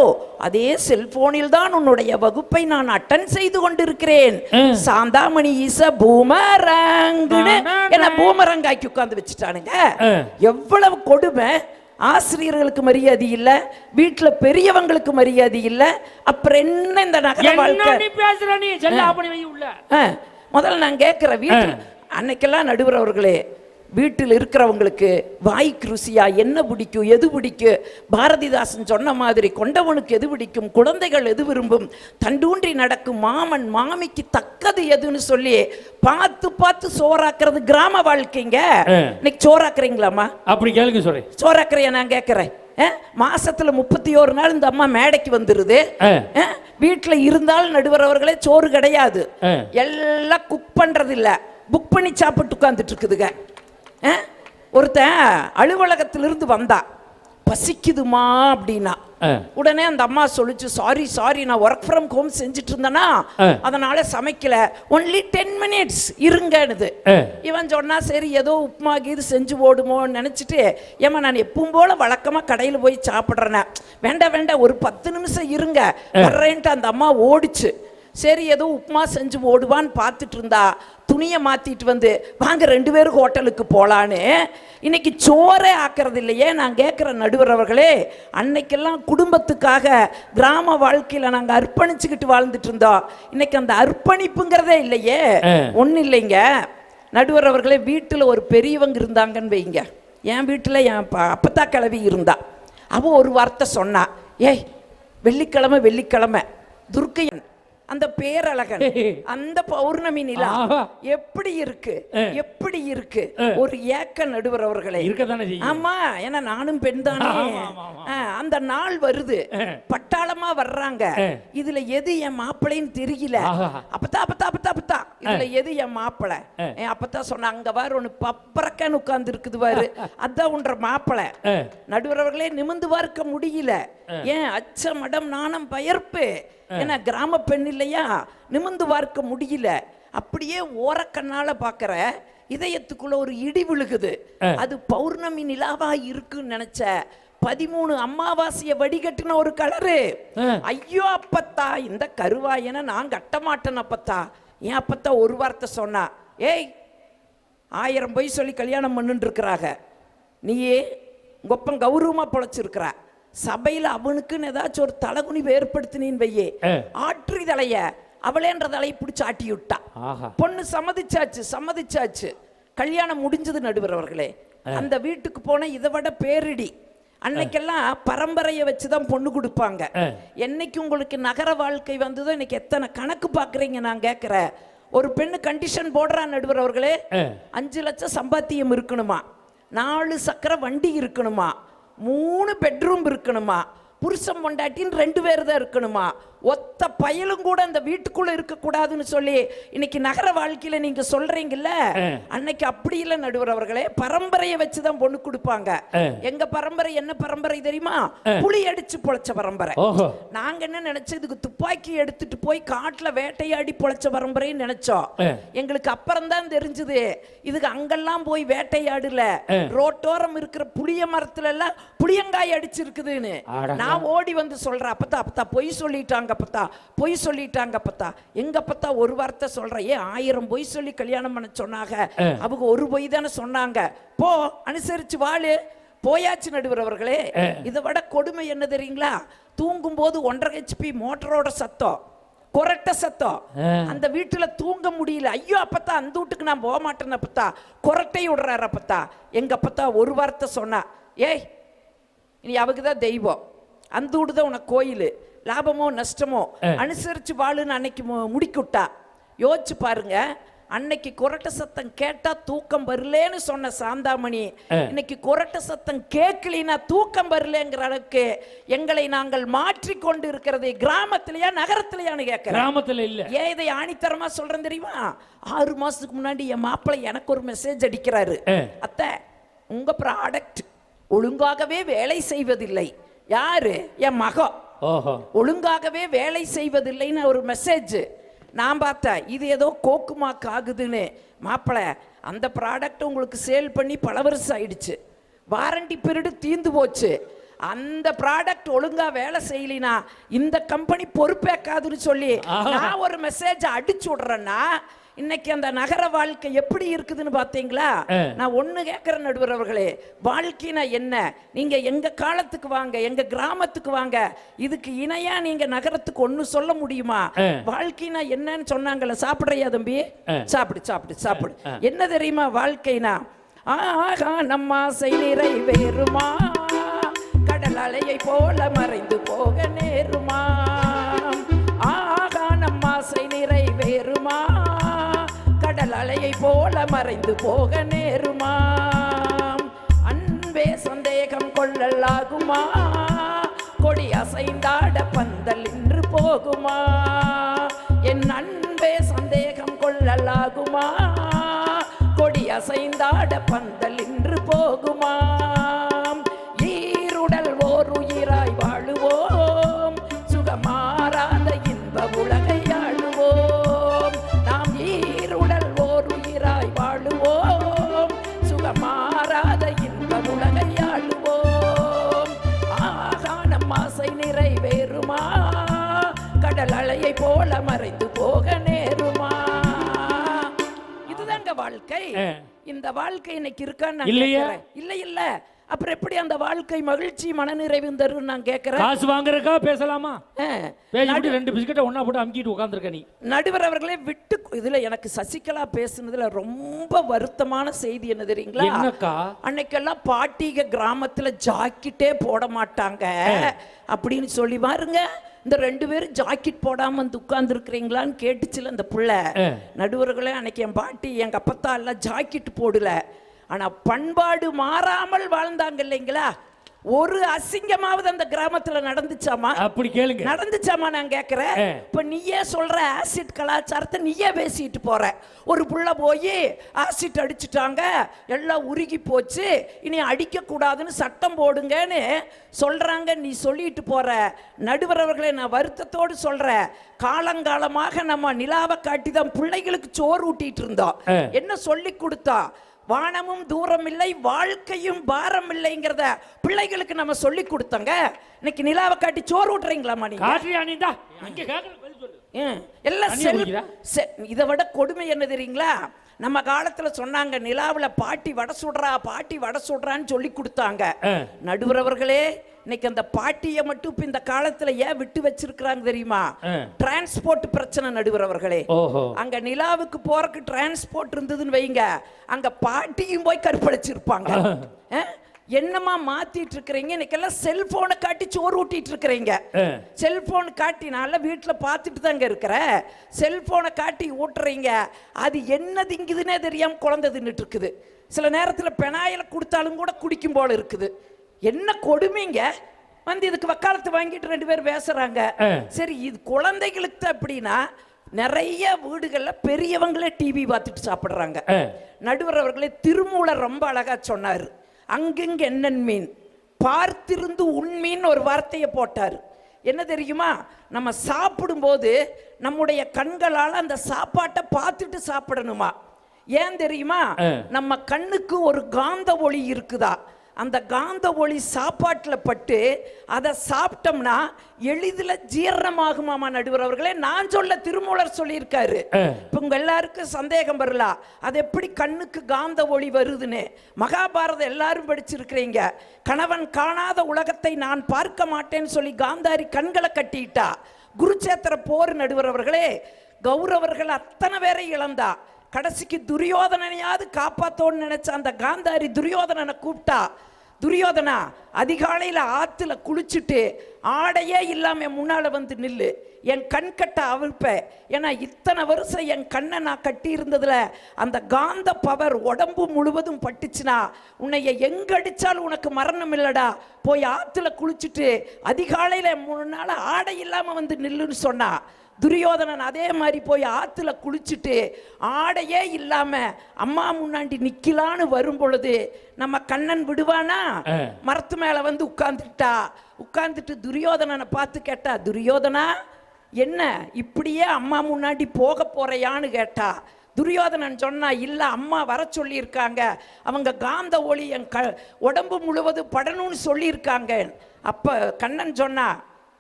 அதே செல்போனில் தான் உன்னுடைய வகுப்பை நான் அட்டன் செய்து கொண்டிருக்கிறேன். சாந்தாமணி இச பூமரங்குன்னு என்ன பூமரங்காக்கி உட்கார்ந்து வச்சுட்டானுங்க. எவ்வளவு கொடுமை. ஆசிரியர்களுக்கு மரியாதை இல்ல, வீட்டுல பெரியவங்களுக்கு மரியாதை இல்ல, அப்புறம் என்ன இந்த நகர வாழ்க்கை? முதல்ல நான் கேட்கிற, வீட்டு அன்னைக்கெல்லாம் நடுவர் அவர்களே, வீட்டில் இருக்கிறவங்களுக்கு வாய்க்கு ருசியா என்ன பிடிக்கும், எது பிடிக்கும், பாரதிதாசன் சொன்ன மாதிரி கொண்டவனுக்கு எது பிடிக்கும், குழந்தைகள் எது விரும்பும், தண்டூன்றி நடக்கும் மாமன் மாமிக்கு தக்கது எதுன்னு சொல்லி பார்த்து பார்த்து சோறாக்குறது கிராம வாழ்க்கைங்க. இன்னைக்கு சோறாக்குறீங்களாமா? அப்படி கேளுங்க. சொல்றேன், சோறாக்குறைய நான் கேட்கிறேன். மாசத்துல 31 நாள் இந்த அம்மா மேடைக்கு வந்துருது. வீட்டுல இருந்தாலும் நடுவர் அவர்களே சோறு கிடையாது, எல்லாம் குக் பண்றது இல்ல, புக் பண்ணி சாப்பிட்டு உட்கார்ந்துட்டு இருக்குதுங்க. ஒருத்தன் அலுவலகத்திலிருந்து வந்தா, பசிக்குதுமா அப்படின்னா, உடனே அந்த அம்மா சொல்லிச்சு, சாரி சாரி நான் ஒர்க் ஃப்ரம் ஹோம் செஞ்சுட்டு இருந்தேன்னா அதனால சமைக்கல, ஒன்லி 10 மினிட்ஸ் இருங்கன்னு. இவன் சொன்னா சரி ஏதோ உப்புமா கீது செஞ்சு ஓடுமோன்னு நினைச்சிட்டு, ஏமா நான் எப்பவும் போல வழக்கமா கடையில் போய் சாப்பிட்றேன், வேண்டாம் வேண்டாம் ஒரு 10 நிமிஷம் இருங்க வர்றேன்ட்டு அந்த அம்மா ஓடிச்சு. சரி ஏதோ உப்புமா செஞ்சு ஓடுவான்னு பார்த்துட்டு இருந்தா, துணியை மாத்திட்டு வந்து வாங்க 2 பேரும் ஹோட்டலுக்கு போலான்னு. இன்னைக்கு சோறே ஆக்கிறது இல்லையே. நான் கேட்கிற நடுவர் அவர்களே, அன்னைக்கெல்லாம் குடும்பத்துக்காக கிராம வாழ்க்கையில நாங்க அர்ப்பணிச்சுக்கிட்டு வாழ்ந்துட்டு இருந்தோம். இன்னைக்கு அந்த அர்ப்பணிப்புங்கிறதே இல்லையே. ஒன்றும் இல்லைங்க நடுவர் அவர்களே, வீட்டுல ஒரு பெரியவங்க இருந்தாங்கன்னு வைங்க. என் வீட்டுல என் அப்பத்தா கிளவி இருந்தா. அவ ஒரு வார்த்தை சொன்னா, ஏய் வெள்ளிக்கிழமை வெள்ளிக்கிழமை துர்க்கையன் அந்த பேரழகன் அந்த பௌர்ணமி நிலா எப்படி இருக்கு, எப்படி இருக்கு, ஒரு ஏக்க நடுவர் அவர்களே. ஆமா, ஏன்னா நானும் பெண் தானே. அந்த நாள் வருது, பட்டாளமா வர்றாங்க. இதுல எது என் மாப்பிள்ளைன்னு தெரியல. அப்பத்தா அப்பத்தா அப்பத்தா அப்பத்தா இதுல எது என் மாப்பிள்ளை? அப்பத்தா சொன்ன, அங்க வாரு ஒண்ணு பப்பரக்கன்னு உட்கார்ந்து இருக்குது பாரு, அதான் உன்ற மாப்பிள்ளை. நடுவர் அவர்களே, நிமிந்து பார்க்க முடியல. ஏன் அச்ச மடம் நாணம் பயர்ப்பு, ஏன்னா கிராம பெண் இல்லையா, நிமிந்து பார்க்க முடியல. அப்படியே ஓரக்கண்ணால பாக்குற, இதயத்துக்குள்ள ஒரு இடி விழுகுது. அது பௌர்ணமி நிலாவா இருக்குன்னு நினைச்ச 13 அமாவாசைய வடிகட்டின ஒரு கலரு. ஐயோ அப்பத்தா, இந்த கருவாயன நான் கட்ட மாட்டேன் அப்பத்தா. ஏன் அப்பத்தா ஒரு வார்த்தை சொன்னா, ஏய் 1000 பொய் சொல்லி கல்யாணம் பண்ணுன்னு இருக்கிறாங்க, நீயே கொப்பம் கௌரவமா பொழைச்சிருக்கிற, சபையில அவனுக்குன்னு ஏதாச்சும் ஒரு தலகுனிவு ஏற்படுத்தினேன்னு வையே, ஆற்றி தலைய அவளேன்ற தலையை பிடிச்சி ஆட்டி விட்டா. பொண்ணு சம்மதிச்சாச்சு சம்மதிச்சாச்சு, கல்யாணம் முடிஞ்சது நடுவர் அவர்களே. அந்த வீட்டுக்கு போன இதை விட பேரிடி. அன்னைக்கெல்லாம் பரம்பரையை வச்சுதான் பொண்ணு கொடுப்பாங்க. என்னைக்கு உங்களுக்கு நகர வாழ்க்கை வந்ததோ இன்னைக்கு எத்தனை கணக்கு பாக்குறீங்க நான் கேட்கிறேன். ஒரு பெண்ணு கண்டிஷன் போடுறான் நடுவர் அவர்களே, 5 லட்சம் சம்பாத்தியம் இருக்கணுமா, 4 சக்கர வண்டி இருக்கணுமா, 3 பெட்ரூம் இருக்கணுமா, புருஷன் பொண்டாட்டின்னு 2 பேர் தான் இருக்கணுமா, ஒத்த பயலும் கூட அந்த வீட்டுக்குள்ள இருக்க கூடாதுன்னு சொல்லி இன்னைக்கு நகர வாழ்க்கையில நீங்க சொல்றீங்கல்ல, அன்னைக்கு அப்படி இல்ல நடுவர் அவர்களே. பரம்பரையை வச்சுதான் பொண்ணு கொடுப்பாங்க. எங்க பரம்பரை என்ன பரம்பரை தெரியுமா? புலி அடிச்சு பொழைச்ச பரம்பரை. நாங்க என்ன நினைச்சோம், இதுக்கு துப்பாக்கி எடுத்துட்டு போய் காட்டுல வேட்டையாடி பொழைச்ச பரம்பரைன்னு நினைச்சோம். எங்களுக்கு அப்புறம் தான் தெரிஞ்சது இதுக்கு அங்கெல்லாம் போய் வேட்டையாடுல, ரோட்டோரம் இருக்கிற புளிய மரத்துல எல்லாம் புளியங்காய் அடிச்சிருக்குதுன்னு. நான் ஓடி வந்து சொல்றேன், அப்பத்தா அப்பத்தா பொய் சொல்லிட்டாங்க பண்ணிட்டாங்க அப்பத்தா, பொய் சொல்லிட்டாங்க அப்பத்தா. எங்க அப்பத்தா ஒரு வார்த்தை சொல்ற, 1000 பொய் சொல்லி கல்யாணம் பண்ண சொன்னாங்க, அவங்க ஒரு பொய் தானே சொன்னாங்க, போ அனுசரிச்சு வாழு, போயாச்சு நடுவர் அவர்களே. இதை விட கொடுமை என்ன தெரியுங்களா? தூங்கும் போது 1.5 HP மோட்டரோட சத்தம், கொரட்ட சத்தம், அந்த வீட்டுல தூங்க முடியல. ஐயோ அப்பத்தா அந்த வீட்டுக்கு நான் போக மாட்டேன் அப்பத்தா, கொரட்டை விடுறாரு அப்பத்தா. எங்க அப்பத்தா ஒரு வார்த்தை சொன்னா, ஏய் நீ அவக்குதான் தெய்வம், அந்த வீடு தான் உனக்கு கோயில், லாபமோ நஷ்டமோ அனுசரிச்சு வாழுன்னு அன்னைக்கு முடிக்கிட்டா. யோசிச்சு பாருங்க, அன்னைக்கு கொரட்ட சத்தம் கேட்டா தூக்கம் வரலன்னு சொன்ன சாந்தாமணி, இன்னைக்கு கொரட்ட சத்தம் கேட்கலினா தூக்கம் வரலங்கிற அளவுக்கு எங்களை நாங்கள் மாற்றிக்கொண்டு இருக்கிறது. கிராமத்திலயா நகரத்திலயான்னு கேட்கிறேன். கிராமத்துல இல்ல. ஏன் இதை ஆணித்தரமா சொல்றேன் தெரியுமா? 6 மாசத்துக்கு முன்னாடி என் மாப்பிள்ளை எனக்கு ஒரு மெசேஜ் அடிக்கிறாரு, அத்தை உங்க ப்ராடக்ட் ஒழுங்காகவே வேலை செய்வதில்லை. யாரு? என் மகன். ஒழுங்காகவே வேலை செய்வதில்லைன்னு ஒரு மெசேஜ். நான் பார்த்தேன் இது ஏதோ கோக்குமாக்கு ஆகுதுன்னு. மாப்பிள்ளை அந்த ப்ராடக்ட் உங்களுக்கு சேல் பண்ணி பல வருஷம் ஆயிடுச்சு, வாரண்டி பீரியடு தீர்ந்து போச்சு, அந்த ப்ராடக்ட் ஒழுங்கா வேலை செய்யலினா இந்த கம்பெனி பொறுப்பேற்காதுன்னு சொல்லி நான் ஒரு மெசேஜ் அடிச்சு விடுறேன்னா இன்னைக்கு அந்த நகர வாழ்க்கை எப்படி இருக்குதுன்னு பாத்தீங்களா? நான் ஒண்ணு கேட்கிறேன் நடுவர் அவர்களே, வாழ்க்கைனா என்ன? நீங்க எங்க காலத்துக்கு வாங்க, எங்க கிராமத்துக்கு வாங்க, இதுக்கு இணையா நீங்க நகரத்துக்கு ஒண்ணு சொல்ல முடியுமா? வாழ்க்கைனா என்னன்னு சொன்னாங்கல்ல, சாப்பிடுறியா தம்பி? சாப்பிடு சாப்பிடு சாப்பிடு. என்ன தெரியுமா வாழ்க்கைனா? ஆஹா நம்ம ஆசை நிறைவேறுமா, கடல் அலையை போல மறைந்து போக நேருமா. ஆஹா நம்ம ஆசை நிறைவேறுமா, கடல் அலையை போல மறைந்து போக நேருமா. அன்பே சந்தேகம் கொள்ளலாகுமா, கொடி அசைந்தாட பந்தல் இன்று போகுமா. என் அன்பே சந்தேகம் கொள்ளலாகுமா, கொடி அசைந்தாட பந்தல் இன்று போகுமா. ஈருடல் ஓர் உயிராய் வாழுவோம், சுகமாறாத இன்ப உலகை ஆளுவோம். நாம் ஈருடல் ஓர் உயிராய் வாழுவோம், சுகமாறாத இன்ப உலகை ஆளுவோம். ஆகானம் ஆசை நிறைவேறுமா, கடல் அலையை போல மறைந்து போக நேருமா. இதுதாங்க வாழ்க்கை. இந்த வாழ்க்கை இன்னைக்கு இருக்கான்னு இல்ல இல்ல. அப்புறம் எப்படி அந்த வாழ்க்கை மகிழ்ச்சி மனநிறைவு தரும் நான் கேட்கிறேன். காசு வாங்குறதுக்கா பேசலாமா? பேசிட்டு 2 பிஸ்கட்டை ஒண்ணா போட்டு அமுக்கிட்டு உட்கார்ந்திருக்க நீ. நடுவர் அவர்களே விட்டு இதுல எனக்கு சசிகலா பேசுனதுல ரொம்ப வருத்தமான செய்தி என்ன தெரியுங்களா? என்னக்கா? அன்னைக்கெல்லாம் பாட்டிக கிராமத்துல ஜாக்கெட்டே போட மாட்டாங்க அப்படின்னு சொல்லி பாருங்க. இந்த 2 பேரும் ஜாக்கெட் போடாம வந்து உட்கார்ந்து இருக்கிறீங்களான்னு கேட்டுச்சுல அந்த புள்ள. நடுவர்களே அன்னைக்கு என் பாட்டி எங்க அப்பத்தா எல்லாம் ஜாக்கெட் போடல, ஆனா பண்பாடு மாறாமல் வாழ்ந்தாங்க இல்லைங்களா? ஒரு அசிங்கமாவது அந்த கிராமத்துல நடந்துச்சாமா? அப்படி கேளுங்க. நடந்துச்சாமா நான் கேட்கிறேன். இப்ப நீயே சொல்ற ஆசிட் கலாச்சாரத்தை நீயே பேசிட்டு போற. ஒரு புள்ள போய் ஆசிட் அடிச்சுட்டாங்க, எல்லாம் உருகி போச்சு, இனி அடிக்க கூடாதுன்னு சட்டம் போடுங்கன்னு சொல்றாங்க, நீ சொல்லிட்டு போற. நடுவர் அவர்களே நான் வருத்தத்தோடு சொல்றேன், காலங்காலமாக நம்ம நிலாவை காட்டி தான் பிள்ளைகளுக்கு சோறு ஊட்டிட்டு இருந்தோம். என்ன சொல்லி கொடுத்தா? வானமும் தூரம் இல்லை, வாழ்க்கையும் பாரம் இல்லைங்கிறத பிள்ளைகளுக்கு நம்ம சொல்லி கொடுத்தோங்க. இன்னைக்கு நிலாவை காட்டி சோறு ஊட்டுறீங்களாமா நீங்க? எல்லாம் இதை விட கொடுமை என்ன தெரியுங்களா? நம்ம காலத்துல சொன்னாங்க நிலாவுல பாட்டி வடை சுடுறா, பாட்டி வடை சுடுறான்னு சொல்லி கொடுத்தாங்க. நடுவர் அவர்களே இன்னைக்கு அந்த பாட்டியை மட்டும் இப்ப இந்த காலத்துல ஏன் விட்டு வச்சிருக்கிறாங்க தெரியுமா? டிரான்ஸ்போர்ட் பிரச்சனை நடுவர் அவர்களே. அங்க நிலாவுக்கு போறதுக்கு டிரான்ஸ்போர்ட் இருந்ததுன்னு வைங்க, அங்க பாட்டியும் போய் கற்பழிச்சிருப்பாங்க. என்னமா மாத்திட்டு இருக்கிறீங்க? இன்னைக்கெல்லாம் செல்போனை காட்டி சோறு ஊட்டிட்டு இருக்கிறீங்க. செல்போன் காட்டினால வீட்டுல பார்த்துட்டு தாங்க இருக்கிற, செல்போனை காட்டி ஊட்டுறீங்க. அது என்ன திங்குதுன்னே தெரியாம குழந்தை தின்னுட்டு இருக்குது. சில நேரத்துல பெனாயில கொடுத்தாலும் கூட குடிக்கும் போல இருக்குது. என்ன கொடுமைங்க! வந்து இதுக்கு வக்காலத்து வாங்கிட்டு 2 பேர் பேசுறாங்க. சரி, இது குழந்தைகளுக்கு அப்படின்னா நிறைய வீடுகள்ல பெரியவங்களே டிவி பார்த்துட்டு சாப்பிடுறாங்க. நடுவர் அவர்களே திருமூலர் ரொம்ப அழகா சொன்னார், அங்கங்க என்னன் மீன் பார்த்திருந்து உண்மீன் ஒரு வார்த்தையை போட்டார். என்ன தெரியுமா? நம்ம சாப்பிடும்போது நம்முடைய கண்களால் அந்த சாப்பாட்டை பார்த்துட்டு சாப்பிடணுமா? ஏன் தெரியுமா? நம்ம கண்ணுக்கு ஒரு காந்த ஒளி இருக்குதா, அந்த காந்த ஒளி சாப்பாட்டில் பட்டு அதை சாப்பிட்டோம்னா எளிதில் ஜீரணமாகுமாமா நடுவர் அவர்களே. நான் சொல்ல திருமூலர் சொல்லியிருக்காரு. இப்போ உங்க எல்லாருக்கும் சந்தேகம் வரலாம், அது எப்படி கண்ணுக்கு காந்த ஒளி வருதுன்னு. மகாபாரதம் எல்லாரும் படிச்சிருக்கிறீங்க. கணவன் காணாத உலகத்தை நான் பார்க்க மாட்டேன்னு சொல்லி காந்தாரி கண்களை கட்டிட்டா. குருச்சேத்திர போர் நடுவர் அவர்களே, கௌரவர்கள் அத்தனை பேரை இழந்தா. கடைசிக்கு துரியோதனையாவது காப்பாத்தோன்னு நினைச்ச அந்த காந்தாரி துரியோதனனை கூப்பிட்டா. துரியோதனா, அதிகாலையில் ஆற்றுல குளிச்சுட்டு ஆடையே இல்லாமல் முன்னால் வந்து நில்லு, என் கண் கட்ட அவிழ்ப்ப. ஏன்னா இத்தனை வருஷம் என் கண்ணை நான் கட்டி இருந்ததுல அந்த காந்த பவர் உடம்பு முழுவதும் பட்டுச்சுன்னா உன்னைய எங்க அடிச்சாலும் உனக்கு மரணம் இல்லடா. போய் ஆற்றுல குளிச்சுட்டு அதிகாலையில் முன்னால் ஆடை இல்லாமல் வந்து நில்லுன்னு சொன்னா. துரியோதனன் அதே மாதிரி போய் ஆற்றுல குளிச்சுட்டு ஆடையே இல்லாம அம்மா முன்னாடி நிக்கலான்னு வரும் பொழுது நம்ம கண்ணன் விடுவானா? மரத்து மேல வந்து உட்கார்ந்துட்டு துரியோதனனை பார்த்து கேட்டா, துரியோதனா என்ன இப்படியே அம்மா முன்னாடி போக போறையான்னு கேட்டா. துரியோதனன் சொன்னா, இல்ல அம்மா வர சொல்லியிருக்காங்க, அவங்க காந்த ஒளி என் உடம்பு முழுவதும் படணும்னு சொல்லியிருக்காங்க. அப்ப கண்ணன் சொன்னா,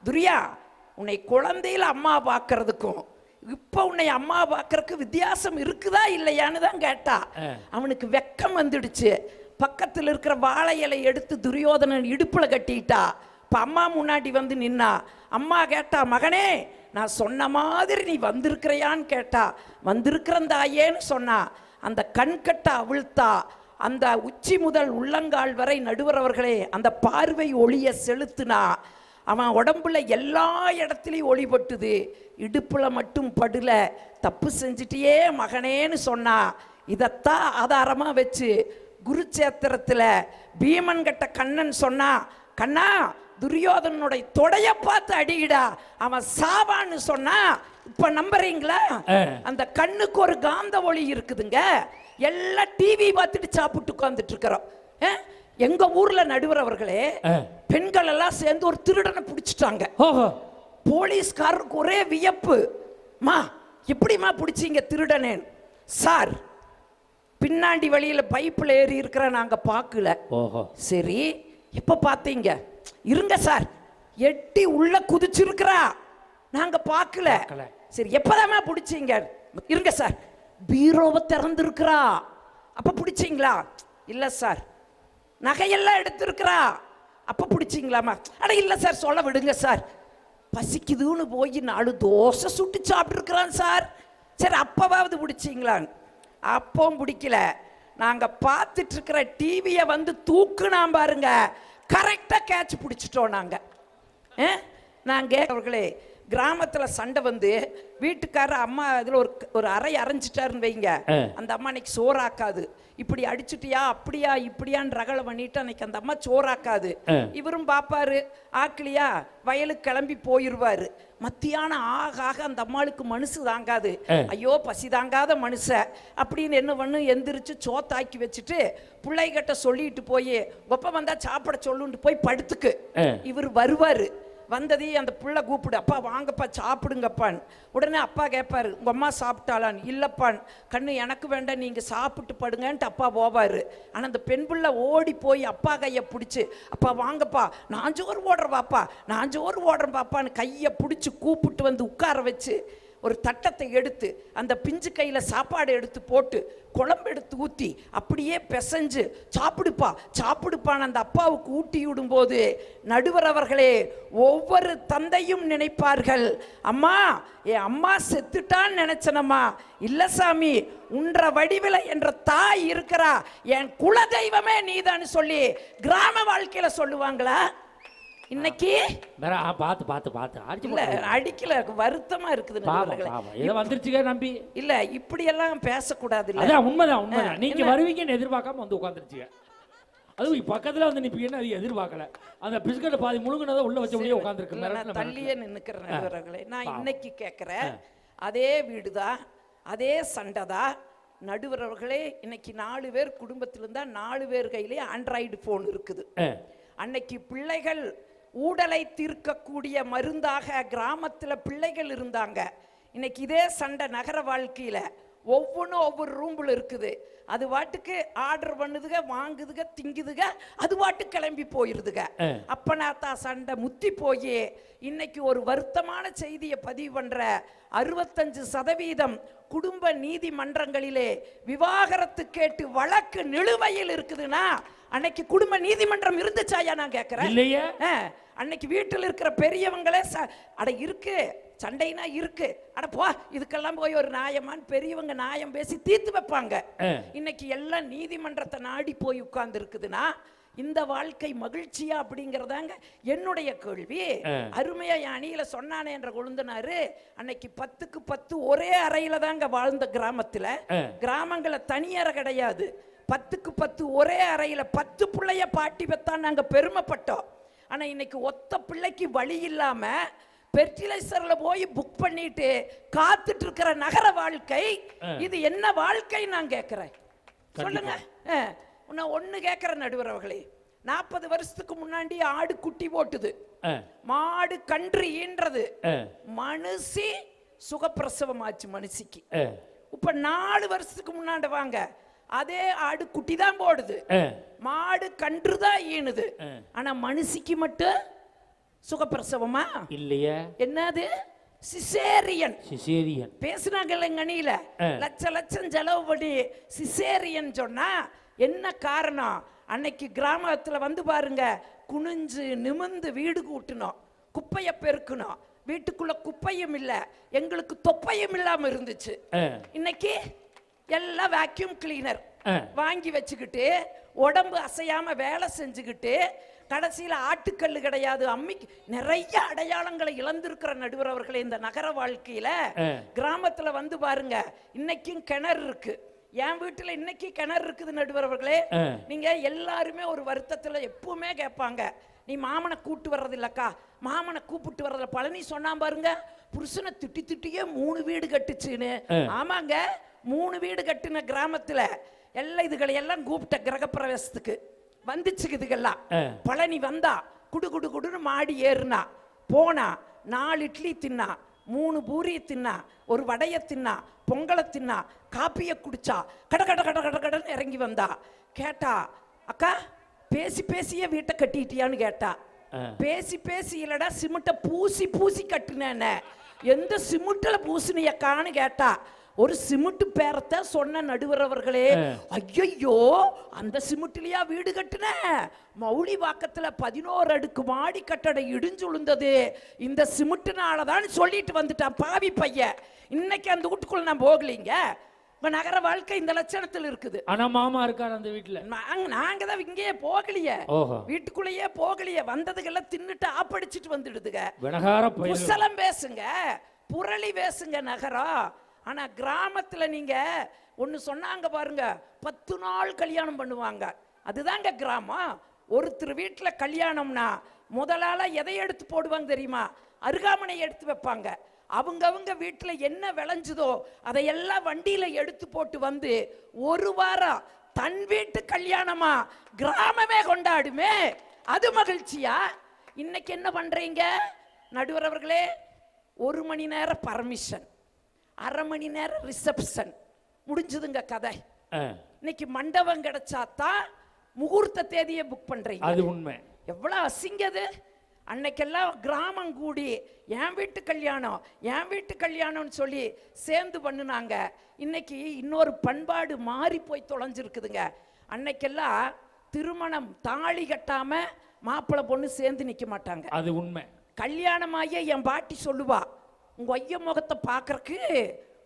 துரியா, உன்னை குழந்தையில அம்மா பார்க்கறதுக்கும் இப்ப உன்னை அம்மா பார்க்கறதுக்கு வித்தியாசம் இருக்குதா இல்லையான்னு தான் கேட்டா. அவனுக்கு வெக்கம் வந்துடுச்சு. பக்கத்தில் இருக்கிற வாழை இலை எடுத்து துரியோதனன் இடுப்புல கட்டிட்டா. இப்ப அம்மா முன்னாடி வந்து நின்னா. அம்மா கேட்டா, மகனே நான் சொன்ன மாதிரி நீ வந்திருக்கிறையான்னு கேட்டா. வந்திருக்கிறந்தாயேன்னு சொன்னா. அந்த கண்கட்ட அவிழ்த்தா. அந்த உச்சி முதல் உள்ளங்கால் வரை நடுவர் அவர்களே அந்த பார்வை ஒளிய செலுத்தினா. அவன் உடம்புல எல்லா இடத்துலையும் ஒளிபட்டுது, இடுப்புல மட்டும் படல. தப்பு செஞ்சிட்டியே மகனேன்னு சொன்னா. இதைத்தான் ஆதாரமா வச்சு குருச்சேத்திரத்துல பீமன் கட்ட கண்ணன் சொன்னா, கண்ணா துரியோதனுடைய தொடைய பார்த்து அடியிடா, அவன் சாவான்னு சொன்னா. இப்ப நம்புறீங்களா? அந்த கண்ணுக்கு ஒரு காந்த ஒளி இருக்குதுங்க. எல்லாம் டிவி பார்த்துட்டு சாப்பிட்டு உட்கார்ந்துட்டு இருக்கிறோம். எங்க ஊர்ல நடுவர் அவர்களே, பெண்கள் எல்லாம் சேர்ந்து ஒரு திருடனை பிடிச்சிட்டாங்க. போலீஸ்காரருக்கு ஒரே வியப்பு, மா எப்படிமா பிடிச்சிங்க திருடனே? சார், பின்னாடி வழியில பைப்பில் ஏறி இருக்கிற நாங்க பார்க்கல. சரி, எப்ப பார்த்தீங்க? இருங்க சார், எட்டி உள்ள குதிச்சிருக்கிறா, நாங்க பார்க்கல. சரி, எப்பதாமா பிடிச்சிங்க? இருங்க சார், பீரோவை திறந்திருக்கிறா, அப்ப பிடிச்சிங்களா? இல்ல சார். நகையெல்லாம் எடுத்திருக்கிறா, அப்ப பிடிச்சிங்களாமா? அட இல்ல சார், சொல்ல விடுங்க சார். பசிக்குதுன்னு போய் 4 தோசை சுட்டு சாப்பிட்டு இருக்கிறான் சார். சரி, அப்பவாவது பிடிச்சிங்களான்னு? அப்பவும் பிடிக்கல. நாங்க பார்த்துட்டு இருக்கிற டிவியை வந்து தூக்குனா பாருங்க, கரெக்டா கேட்ச் பிடிச்சிட்டோம் நாங்க. நாங்க அவர்களே கிராமத்தில் சண்டை வந்து வீட்டுக்காரர் அம்மா இதில் ஒரு அறை அரைஞ்சிட்டாருன்னு வைங்க, அந்த அம்மா அன்னைக்கு சோறாக்காது. இப்படி அடிச்சுட்டியா அப்படியா இப்படியான்னு ரகலை பண்ணிட்டு அன்னைக்கு அந்த அம்மா சோறாக்காது. இவரும் பாப்பாரு, ஆக்கலியா வயலுக்கு கிளம்பி போயிடுவாரு. மத்தியானம் ஆக அந்த அம்மாளுக்கு மனசு தாங்காது. ஐயோ பசி தாங்காத மனுஷ அப்படின்னு என்ன பண்ணு, எந்திரிச்சு சோத்தாக்கி வச்சுட்டு பிள்ளைகிட்ட சொல்லிட்டு போய் ஒப்ப வந்தா சாப்பிட சொல்லுன்ட்டு போய் படுத்துக்கு. இவர் வருவாரு. வந்ததையும் அந்த புள்ள கூப்பிடு, அப்பா வாங்கப்பா சாப்பிடுங்கப்பான்னு. உடனே அப்பா கேட்பாரு, உங்க அம்மா சாப்பிட்டாளான்னு. இல்லப்பான் கண்ணு, எனக்கு வேண்டாம், நீங்க சாப்பிட்டு படுங்கன்ட்டு அப்பா போவாரு. ஆனா அந்த பெண் பிள்ளை ஓடி போய் அப்பா கையை பிடிச்சி, அப்பா வாங்கப்பா, நான் ஜோறு ஓடுறேன் பாப்பா, நான் ஜோறு ஓடுறேன் பாப்பான்னு கையை பிடிச்சி கூப்பிட்டு வந்து உட்கார வச்சு ஒரு தட்டத்தை எடுத்து அந்த பிஞ்சு கையில சாப்பாடு எடுத்து போட்டு குழம்பு எடுத்து ஊற்றி அப்படியே பிசைஞ்சு சாப்பிடுப்பா சாப்பிடுப்பான்னு அந்த அப்பாவுக்கு ஊட்டி விடும்போது நடுவர் அவர்களே, ஒவ்வொரு தந்தையும் நினைப்பார்கள், அம்மா என் அம்மா செத்துட்டான்னு நினைச்சனம்மா, இல்ல சாமி உன்ற வடிவில என்ற தாய் இருக்கிறா, என் குல தெய்வமே நீதான்னு சொல்லி கிராம வாழ்க்கையில சொல்லுவாங்களா? இன்னைக்கு பார்த்து பார்த்து பார்த்து அடிக்கல, வருத்தமா இருக்குது. வந்துருச்சுங்க நம்பி. இல்ல இப்படி எல்லாம் பேசக்கூடாது. இல்ல உண்மைதான், உண்மைதான். நீங்க வருவீங்கன்னு எதிர்பார்க்காம வந்து உட்காந்துருச்சுங்க. அதுவும் பக்கத்துல வந்து நிப்பீங்கன்னு அது எதிர்பார்க்கல. அந்த பிஸ்கட் பாதி முழுங்கினதை உள்ள வச்ச முடியே உட்காந்துருக்கு. தள்ளியே நின்னுக்கிறேன். நான் இன்னைக்கு கேட்கிறேன், அதே வீடுதான், அதே சண்டைதான். நடுவர் அவர்களே, இன்னைக்கு 4 பேர் குடும்பத்தில் இருந்தா 4 பேர் கையிலேயே ஆண்ட்ராய்டு போன் இருக்குது. அன்னைக்கு பிள்ளைகள் ஊடலை தீர்க்கக்கூடிய மருந்தாக கிராமத்தில் பிள்ளைகள் இருந்தாங்க. இன்னைக்கு இதே சண்டை நகர வாழ்க்கையில் ஒவ்வொன்றும் ஒவ்வொரு ரூம்ல இருக்குது. அது வாட்டுக்கு ஆர்டர் பண்ணுதுக, வாங்குதுக, திங்குதுக, அது வாட்டுக்கு கிளம்பி போயிருதுக. அப்பனாத்தா சண்டை முத்தி போய் இன்னைக்கு ஒரு வருத்தமான செய்தியை பதிவு பண்ற 65% குடும்ப நீதிமன்றங்களிலே விவாகரத்து கேட்டு வழக்கு நிலுவையில் இருக்குதுன்னா அன்னைக்கு குடும்ப நீதிமன்றம் இருந்துச்சாயா நான் கேட்கிறேன். இல்லையே. அன்னைக்கு வீட்டில் இருக்கிற பெரியவங்களே அட இருக்கு, சண்டைனா இருக்கு, அட போ இதுக்கெல்லாம் போய் ஒரு நியாயமான் பெரியவங்க நியாயம் பேசி தீர்த்து வைப்பாங்க. இன்னைக்கு எல்லாம் நீதிமன்றத்தை நாடி போய் உட்கார்ந்து இருக்குதுன்னா இந்த வாழ்க்கை மகிழ்ச்சியா அப்படிங்கறதாங்க என்னுடைய கேள்வி. அருமையா என் அணியில சொன்னானே என்ற கொழுந்தனாரு அன்னைக்கு 10க்கு 10 ஒரே அறையில தாங்க வாழ்ந்த கிராமத்துல. கிராமங்கள தனியறை கிடையாது, 10க்கு 10 ஒரே அறையில 10 பிள்ளைய பாட்டி பெத்தான் நாங்க பெருமைப்பட்டோம். ஆனா இன்னைக்கு ஒத்த பிள்ளைக்கு வழி இல்லாம பெர்டிலைசர்ல போய் புக் பண்ணிட்டு காத்துட்டு இருக்கிற நகர வாழ்க்கை இது என்ன வாழ்க்கை நான் கேட்கிறேன் சொல்லுங்க. நான் ஒண்ணு கேட்கிற நடுவர் அவர்களே, 40 வருஷத்துக்கு முன்னாடி ஆடு குட்டி போட்டுது, மாடு கன்று ஈன்றது, மனுஷி சுகப்பிரசவம் ஆச்சு மனுஷிக்கு. இப்ப 4 வருஷத்துக்கு முன்னாடி வாங்க, அதே ஆடு குட்டி தான் போடுது, மாடு கன்று தான் ஈனுது, ஆனா மனுஷிக்கு மட்டும் சுகப்பிரசவமா இல்லையா? என்னது சிசேரியன்? சிசேரியன் பேசுனாங்கல்ல அணியில, லட்சம் செலவு பண்ணி சிசேரியன் சொன்னா என்ன காரணம்? அன்னைக்கு கிராமத்துல வந்து பாருங்க, குனிஞ்சு நிமிந்து வீடு கூட்டணும், குப்பைய பெருக்கணும், வீட்டுக்குள்ள குப்பையும் இல்ல, எங்களுக்கு தொப்பையும் இல்லாம இருந்துச்சு. இன்னைக்கு எல்லாம் வேக்யூம் கிளீனர் வாங்கி வச்சுக்கிட்டு உடம்பு அசையாம வேலை செஞ்சுக்கிட்டு கடைசியில் ஆட்டுக்கல்லு கிடையாது, அம்மிக்கு நிறைய அடையாளங்களை இழந்திருக்கிற நடுவர் அவர்களே இந்த நகர வாழ்க்கையில. கிராமத்துல வந்து பாருங்க, இன்னைக்கும் கிணறு இருக்கு. என் வீட்டுல இன்னைக்கு கிணறு இருக்குது நடுவர் அவர்களே. நீங்க எல்லாருமே ஒரு வருத்தத்துல எப்பவுமே கேட்பாங்க, நீ மாமனை கூட்டு வர்றது இல்லக்கா, மாமனை கூப்பிட்டு வர்றதுல பழனி சொன்னா பாருங்க, புருஷனை திட்டி திட்டியே 3 வீடு கட்டுச்சுன்னு. ஆமாங்க, 3 வீடு கட்டுன கிராமத்துல எல்லாம் இதுகளை எல்லாம் கூப்பிட்ட கிரகப்பிரவேசத்துக்கு வந்துச்சுக்குதுகெல்லாம். பழனி வந்தா குடு குடு குடுன்னு மாடி ஏறுனா, போனா 4 இட்லி தின்னா, 3 பூரி தின்னா, ஒரு வடைய தின்னா, பொங்கலை தின்னா, காப்பிய குடிச்சா, கட கட கட கட கடன்னு இறங்கி வந்தா. கேட்டா, அக்கா பேசி பேசியே வீட்டை கட்டிட்டியான்னு கேட்டா. பேசி பேசி இல்லடா, சிமெண்ட்டை பூசி பூசி கட்டுனேன்னு. எந்த சிமெண்ட்ல பூசினியக்கான்னு கேட்டா. ஒரு சிமெண்ட் பேரத்தை சொன்ன நடுவர் அவர்களே, ஐயோ அந்த சிமெண்ட்லயா வீடு கட்டுன? மௌலி வாக்கத்துல 11 அடுக்கு மாடி கட்டடை இடிஞ்சு விழுந்தது இந்த சிமெண்ட்னாலதான் சொல்லிட்டு வந்துட்டான் பாவி பையன். இன்னைக்கு அந்த வீட்டுக்குள்ள நான் போகலீங்க. நகர வாழ்க்கை இந்த லட்சணத்தில் இருக்குது. ஆனா மாமா இருக்காரு அந்த வீட்டுல. நாங்க தான் இங்கேயே போகலையே, வீட்டுக்குள்ளேயே போகலையே, வந்ததுக்கெல்லாம் தின்னுட்டு ஆப்படிச்சிட்டு வந்துடுதுங்க. குசலம் பேசுங்க, புரளி பேசுங்க நகரம். ஆனா கிராமத்துல நீங்க ஒன்னு சொன்னாங்க பாருங்க, 10 நாள் கல்யாணம் பண்ணுவாங்க. அதுதாங்க கிராமம். ஒருத்தர் வீட்டுல கல்யாணம்னா முதலால எதை எடுத்து போடுவாங்க தெரியுமா? அருகாமனை எடுத்து வைப்பாங்க. அவங்க வீட்டுல என்ன விளைஞ்சதோ அதையெல்லாம் வண்டியில எடுத்து போட்டு வந்து 1 வாரம் தன் வீட்டு கல்யாணமா கிராமமே கொண்டாடுமே, அது மகிழ்ச்சியா? இன்னைக்கு என்ன பண்றீங்க நடுவர் அவர்களே? 1 மணி நேரம் பர்மிஷன், 1/2 மணி நேரம் ரிசப்ஷன், முடிஞ்சதுங்க கதை. இன்னைக்கு மண்டபம் கிடைச்சாதான் முகூர்த்த தேதியை புக் பண்றீங்க. அது உண்மை. எவ்வளவு அசிங்கது. அன்னைக்கெல்லாம் கிராமம் கூடி என் வீட்டு கல்யாணம் என் வீட்டு கல்யாணம்னு சொல்லி சேர்ந்து பண்ணுனாங்க. இன்னைக்கு இன்னொரு பண்பாடு மாறி போய் தொலைஞ்சிருக்குதுங்க. அன்னைக்கெல்லாம் திருமணம் தாலி கட்டாம மாப்பிள்ளை பொண்ணு சேர்ந்து நிக்க மாட்டாங்க. அது உண்மை. கல்யாணமாகிய என் பாட்டி சொல்லுவா, உங்க ஐய முகத்தை பாக்குறக்கு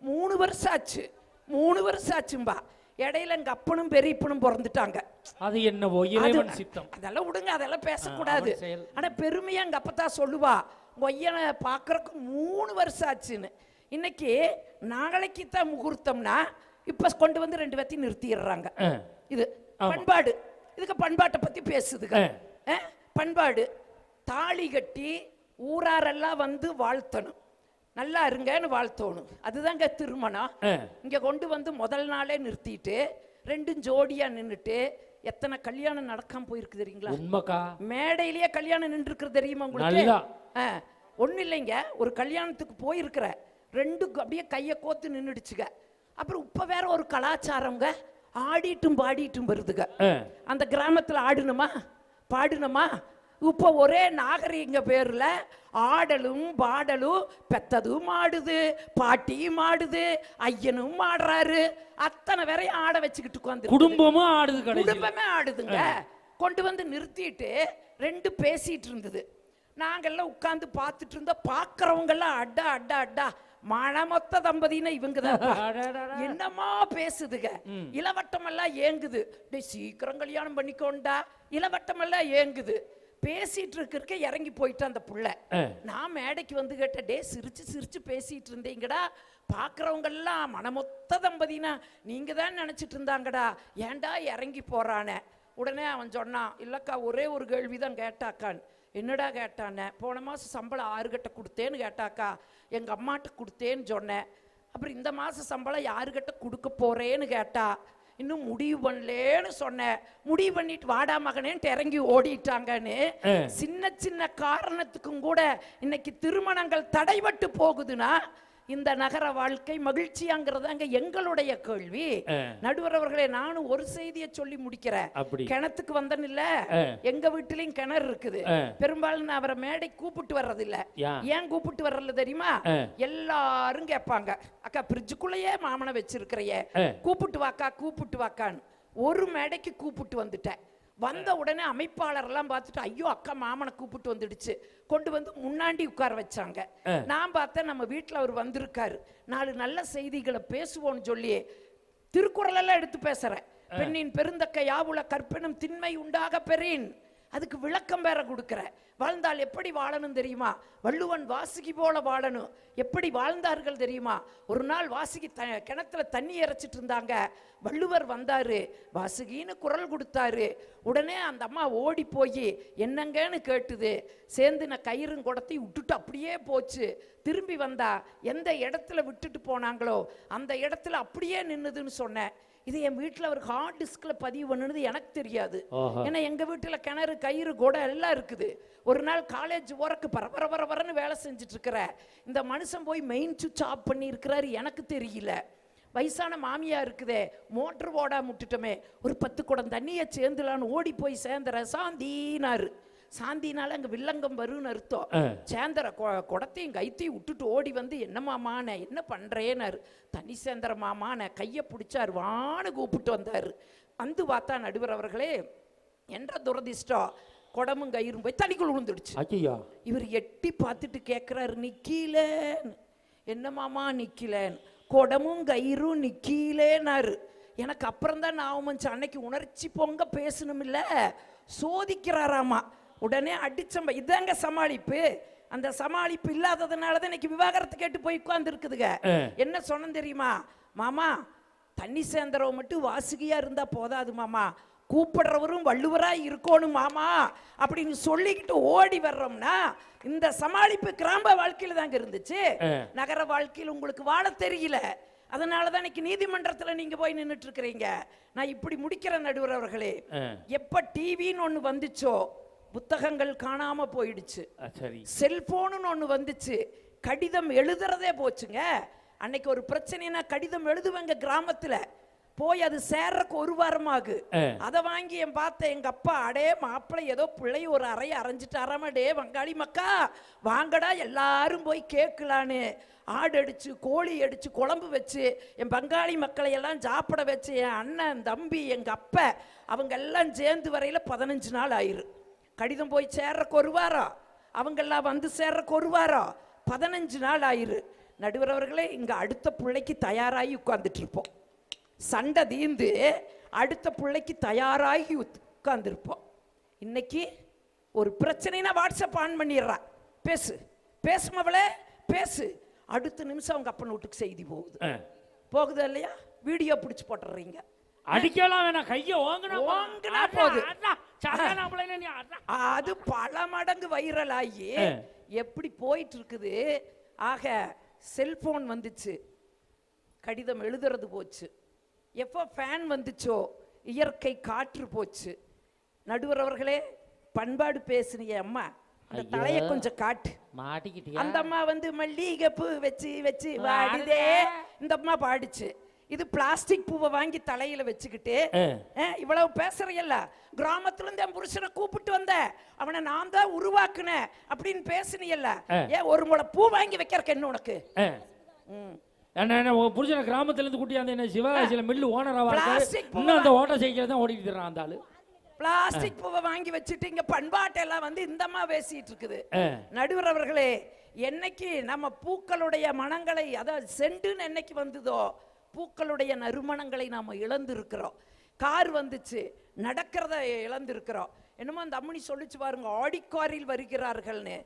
3 வருஷம் ஆச்சு, 3 வருஷம் ஆச்சும்பா. இடையில எங்க அப்பனும் பெரியப்பனும் பிறந்துட்டாங்க. அது என்னவோ இறைவன் சித்தம். அதெல்லாம் விடுங்க, அதெல்லாம் பேசக்கூடாது. ஆனா பெருமையா எங்க அப்பதான் சொல்லுவா, உங்க ஐயனை பாக்குறக்கு 3 வருஷம் ஆச்சுன்னு. இன்னைக்கு நாளைக்கு தான் முகூர்த்தம்னா இப்ப கொண்டு வந்து 2 பேத்தையும் நிறுத்திடுறாங்க. இது பண்பாடு. இதுக்கு பண்பாட்டை பத்தி பேசுதுங்க. பண்பாடு தாலி கட்டி ஊராரெல்லாம் வந்து வாழ்த்தணும், நல்லா இருங்கன்னு வாழ்த்தணும். அதுதாங்க திருமணம். இங்க கொண்டு வந்து முதல் நாளே நிறுத்திட்டு 2 ஜோடியா நின்றுட்டு எத்தனை கல்யாணம் நடக்காம போயிருக்கு தெரியுங்களா? உண்மைக்கா. மேடையிலேயே கல்யாணம் நின்று இருக்கிறது தெரியுமா உங்களுக்கு? ஒன்னும் இல்லைங்க, ஒரு கல்யாணத்துக்கு போயிருக்கிற 2 அப்படியே கையை கோத்து நின்றுடுச்சுங்க. அப்புறம் இப்ப வேற ஒரு கலாச்சாரங்க, ஆடிட்டும் பாடிட்டும் வருதுங்க. அந்த கிராமத்துல ஆடுனமா பாடுனமா, இப்போ ஒரே நாகரீக பேர்ல ஆடலும் பாடலும், பெத்ததும் ஆடுது, பாட்டியும் ஆடுது, ஐயனும் ஆடுறாரு, அத்தனை பேரையும் ஆட வச்சுக்கிட்டு உட்காந்து குடும்பமும் ஆடுது, குடும்பமே ஆடுதுங்க. கொண்டு வந்து நிறுத்திட்டு ரெண்டு பேசிட்டு இருந்தது. நாங்கெல்லாம் உட்கார்ந்து பார்த்துட்டு இருந்தோம். பார்க்கறவங்க எல்லாம் அட்டா அட்டா அட்டா மனமொத்த தம்பதினா இவங்க தான் என்னமா பேசுதுங்க. இளவட்டம் எல்லாம் ஏங்குது, சீக்கிரம் கல்யாணம் பண்ணிக்கோண்டா, இளவட்டம் எல்லாம் ஏங்குது. பேசிட்டு இருக்க இறங்கி போயிட்டு அந்த புள்ள. நான் மேடைக்கு வந்து கேட்டேன், டே சிரிச்சு சிரிச்சு பேசிட்டு இருந்தீங்கடா, பாக்குறவங்க எல்லாம் மனமொத்த தம்பதினா நீங்க தான் நினைச்சிட்டு இருந்தாங்கடா, ஏன்டா இறங்கி போறானே. உடனே அவன் சொன்னான், இல்லக்கா ஒரே ஒரு கேள்விதான் கேட்டாக்கான். என்னடா கேட்டானே, போன மாதம் சம்பளம் 6 கட்ட கொடுத்தேன்னு கேட்டாக்கா, எங்கள் அம்மாட்ட கொடுத்தேன்னு சொன்னேன். அப்புறம் இந்த மாதம் சம்பளம் 6 கட்ட கொடுக்க போறேன்னு கேட்டா, இன்னும் முடிவு பண்ணலேன்னு சொன்னேன். முடிவு பண்ணிட்டு வாடா மகனேன்ட்டு இறங்கி ஓடிட்டாங்கன்னு. சின்ன சின்ன காரணத்துக்கும் கூட இன்னைக்கு திருமணங்கள் தடைபட்டு போகுதுன்னா இந்த நகர வாழ்க்கை மகிழ்ச்சியாங்கிறதாங்க எங்களுடைய கேள்வி. நடுவர் அவர்களே, நானும் ஒரு செய்தியை சொல்லி முடிக்கிறேன். கிணத்துக்கு வந்தேன் இல்ல, எங்க வீட்டிலையும் கிணறு இருக்குது. பெரும்பாலும் நான் அவரை மேடை கூப்பிட்டு வர்றதில்ல. ஏன் கூப்பிட்டு வர்றதில்ல தெரியுமா? எல்லாரும் கேட்பாங்க, அக்கா பிரிட்ஜுக்குள்ளேயே மாமனை வச்சிருக்கிறையே, கூப்பிட்டு வாக்கா கூப்பிட்டு வாக்கான்னு. ஒரு மேடைக்கு கூப்பிட்டு வந்துட்டேன். வந்த உடனே அமைப்பாளர் எல்லாம் பார்த்துட்டு, ஐயோ அக்கா மாமனை கூப்பிட்டு வந்துடுச்சு, கொண்டு வந்து முன்னாடி உட்கார வச்சாங்க. நான் பார்த்தேன், நம்ம வீட்டில் அவர் வந்திருக்காரு, 4 நல்ல செய்திகளை பேசுவோம்னு சொல்லி திருக்குறள் எல்லாம் எடுத்து பேசுறேன். பெண்ணின் பெருந்தக்க யாவுல கற்பனும் திண்மை உண்டாக பெறின், அதுக்கு விளக்கம் வேற கொடுக்கிற. வாழ்ந்தால் எப்படி வாழணும் தெரியுமா? வள்ளுவன் வாசுகி போல வாழணும். எப்படி வாழ்ந்தார்கள் தெரியுமா? ஒரு நாள் வாசுகி கிணத்துல தண்ணி இறைச்சிட்டு இருந்தாங்க. வள்ளுவர் வந்தாரு, வாசுகின்னு குரல் கொடுத்தாரு. உடனே அந்த அம்மா ஓடி போய் என்னங்கன்னு கேட்டுது. சேர்ந்து கயிறும் குடத்தை விட்டுட்டு அப்படியே போச்சு. திரும்பி வந்தா எந்த இடத்துல விட்டுட்டு போனாங்களோ அந்த இடத்துல அப்படியே நின்னுதுன்னு சொன்னேன். இது என் வீட்டில் ஒரு ஹார்ட் டிஸ்கில் பதிவு பண்ணுனது எனக்கு தெரியாது. ஏன்னா எங்கள் வீட்டில் கிணறு கயிறு கூட எல்லாம் இருக்குது. ஒரு நாள் காலேஜ் ஒர்க்கு பரபரன்னு வேலை செஞ்சுட்டு இருக்கிற இந்த மனுஷன் போய் மெயின் சுவிட்ச் ஆஃப் பண்ணி இருக்கிறாரு, எனக்கு தெரியல. வயசான மாமியா இருக்குதே, மோட்டர் ஓடா முட்டுட்டோமே, ஒரு 10 குடம் தண்ணியை சேர்ந்துலான்னு ஓடி போய் சேர்ந்துற சாந்தினாரு. சாந்தினால அங்கே வில்லங்கம் வரும்னு அர்த்தம். சேந்தர குடத்தையும் கைத்தையும் விட்டுட்டு ஓடி வந்து, என்ன மாமான என்ன பண்ணுறேன்னாரு. தனி சேந்தர மாமான கையை பிடிச்சார், வான்னு கூப்பிட்டு வந்தார். வந்து பார்த்தா நடுவர் அவர்களே, என்ற துரதிஷ்டம், குடமும் கயிறும் போய் தண்ணிக்குள் விழுந்துடுச்சு. இவர் எட்டி பார்த்துட்டு கேட்குறாரு, நிக்கீலேன்னு. என்ன மாமா நிக்கலேன்னு? குடமும் கயிறும் நிக்கீலேன்னாரு. எனக்கு அப்புறம் தான் நான் அன்னைக்கு உணர்ச்சி பொங்க பேசணும் இல்லை, சோதிக்கிறாராமா. உடனே அடிச்சம்ப, இதாங்க சமாளிப்பு. அந்த சமாளிப்பு இல்லாததுனாலதான் இன்னைக்கு விவாகரத்து கேட்டு போய் உட்கார்ந்து இருக்குதுங்க. என்ன சொன்ன தெரியுமா? மாமா, தண்ணி சேர்ந்தரவ மட்டும் வாசுகியா இருந்தா போதாது மாமா, கூப்பிடுறவரும் வள்ளுவரா இருக்கணும் மாமா அப்படின்னு சொல்லிக்கிட்டு ஓடி வர்றோம்னா, இந்த சமாளிப்பு கிராம வாழ்க்கையில தாங்க இருந்துச்சு. நகர வாழ்க்கையில் உங்களுக்கு வாழ தெரியல. அதனாலதான் இன்னைக்கு நீதிமன்றத்துல நீங்க போய் நின்றுட்டு இருக்கிறீங்க. நான் இப்படி முடிக்கிற நடுவர் அவர்களே, எப்ப டிவின்னு ஒண்ணு வந்துச்சோ புத்தகங்கள் காணாம போயிடுச்சு. செல்போனு ஒண்ணு வந்துச்சு, கடிதம் எழுதுறதே போச்சுங்க. அன்னைக்கு ஒரு பிரச்சனைனா கடிதம் எழுதுவாங்க கிராமத்துல, போய் அது சேர்றக்கு 1 வாரம் ஆகு. அதை வாங்கி என் பார்த்த எங்க அப்பா, அடே மாப்பிள்ளை ஏதோ பிள்ளை ஒரு அறையை அரைஞ்சிட்டாராம, டே வங்காளி மக்கா வாங்கடா எல்லாரும் போய் கேட்கலான்னு ஆடு அடிச்சு கோழி அடிச்சு குழம்பு வச்சு என் பங்காளி மக்களை எல்லாம் சாப்பிட வச்சு, என் அண்ணன் தம்பி எங்க அப்பா அவங்க எல்லாம் சேர்ந்து வரையில 15 நாள் ஆயிரு. கடிதம் போய் சேர்றக்கு 1 வாரம், அவங்கெல்லாம் வந்து சேர்றக்கு 1 வாரம், 15 நாள் ஆயிரு. நடுவர் அவர்களே, இங்க அடுத்த பிள்ளைக்கு தயாராகி உட்கார்ந்துட்டு இருப்போம். சண்டை தீர்ந்து அடுத்த பிள்ளைக்கு தயாராகி உட்கார்ந்துருப்போம். இன்னைக்கு ஒரு பிரச்சனைனா வாட்ஸ்அப் ஆன் பண்ணிடுறா, பேசு பேசுமவளே பேசு, அடுத்த நிமிஷம் அவங்க அப்பன் வீட்டுக்கு செய்தி போகுது இல்லையா? வீடியோ பிடிச்சு போட்டுறீங்க. அடிக்கலாம் வேணாம், கைய ஓங்கினா போகுது. அது பல மடங்கு வைரல் ஆகி எப்படி போயிட்டு இருக்குது. ஆக செல்போன் வந்துச்சு, கடிதம் எழுதுறது போச்சு. எப்போ ஃபேன் வந்துச்சோ இயற்கை காற்று போச்சு. நடுவர் அவர்களே, பண்பாடு பேசுனிய அம்மா, அந்த தலையை கொஞ்சம் காட்டு. மாட்டிக்கிட்டியா? அந்த அம்மா வந்து மல்லிகைப்பூ வச்சு வச்சு வாடுதே, இந்த அம்மா பாடிச்சு. இது பிளாஸ்டிக் பூவை வாங்கி தலையில வச்சுக்கிட்டு இவ்வளவு பேசுறையல்ல. கிராமத்துல இருந்து என் புருஷனை கூப்பிட்டு வந்த, அவனை நான் தான் உருவாக்குனேன் அப்படின்னு பேசுனியல்ல. ஏன் ஒரு முளை பூ வாங்கி வைக்கிறக்கு என்ன உனக்கு? புருஷனை கிராமத்துல இருந்து கூட்டியாந்து என்ன சிவகாசியில மில்லு ஓனராவா இன்னும் அந்த ஓட்ட சைக்கிள் தான் ஓடிட்டு இருக்கான் அந்த ஆளு. பிளாஸ்டிக் பூவை வாங்கி வச்சுட்டு இங்க பண்பாட்டெல்லாம் வந்து இந்தமா பேசிட்டு இருக்குது. நடுவர் அவர்களே, என்னைக்கு நம்ம பூக்களுடைய மனங்களை, அதாவது செண்டுன்னு என்னைக்கு வந்ததோ பூக்களுடைய நறுமணங்களை நாம இழந்திருக்கிறோம். கார் வந்துச்சு, நடக்கிறத இழந்திருக்கிறோம். என்னமோ அந்த அம்மனி சொல்லிச்சு பாருங்க, ஆடிக்காரில் வருகிறார்கள்னு.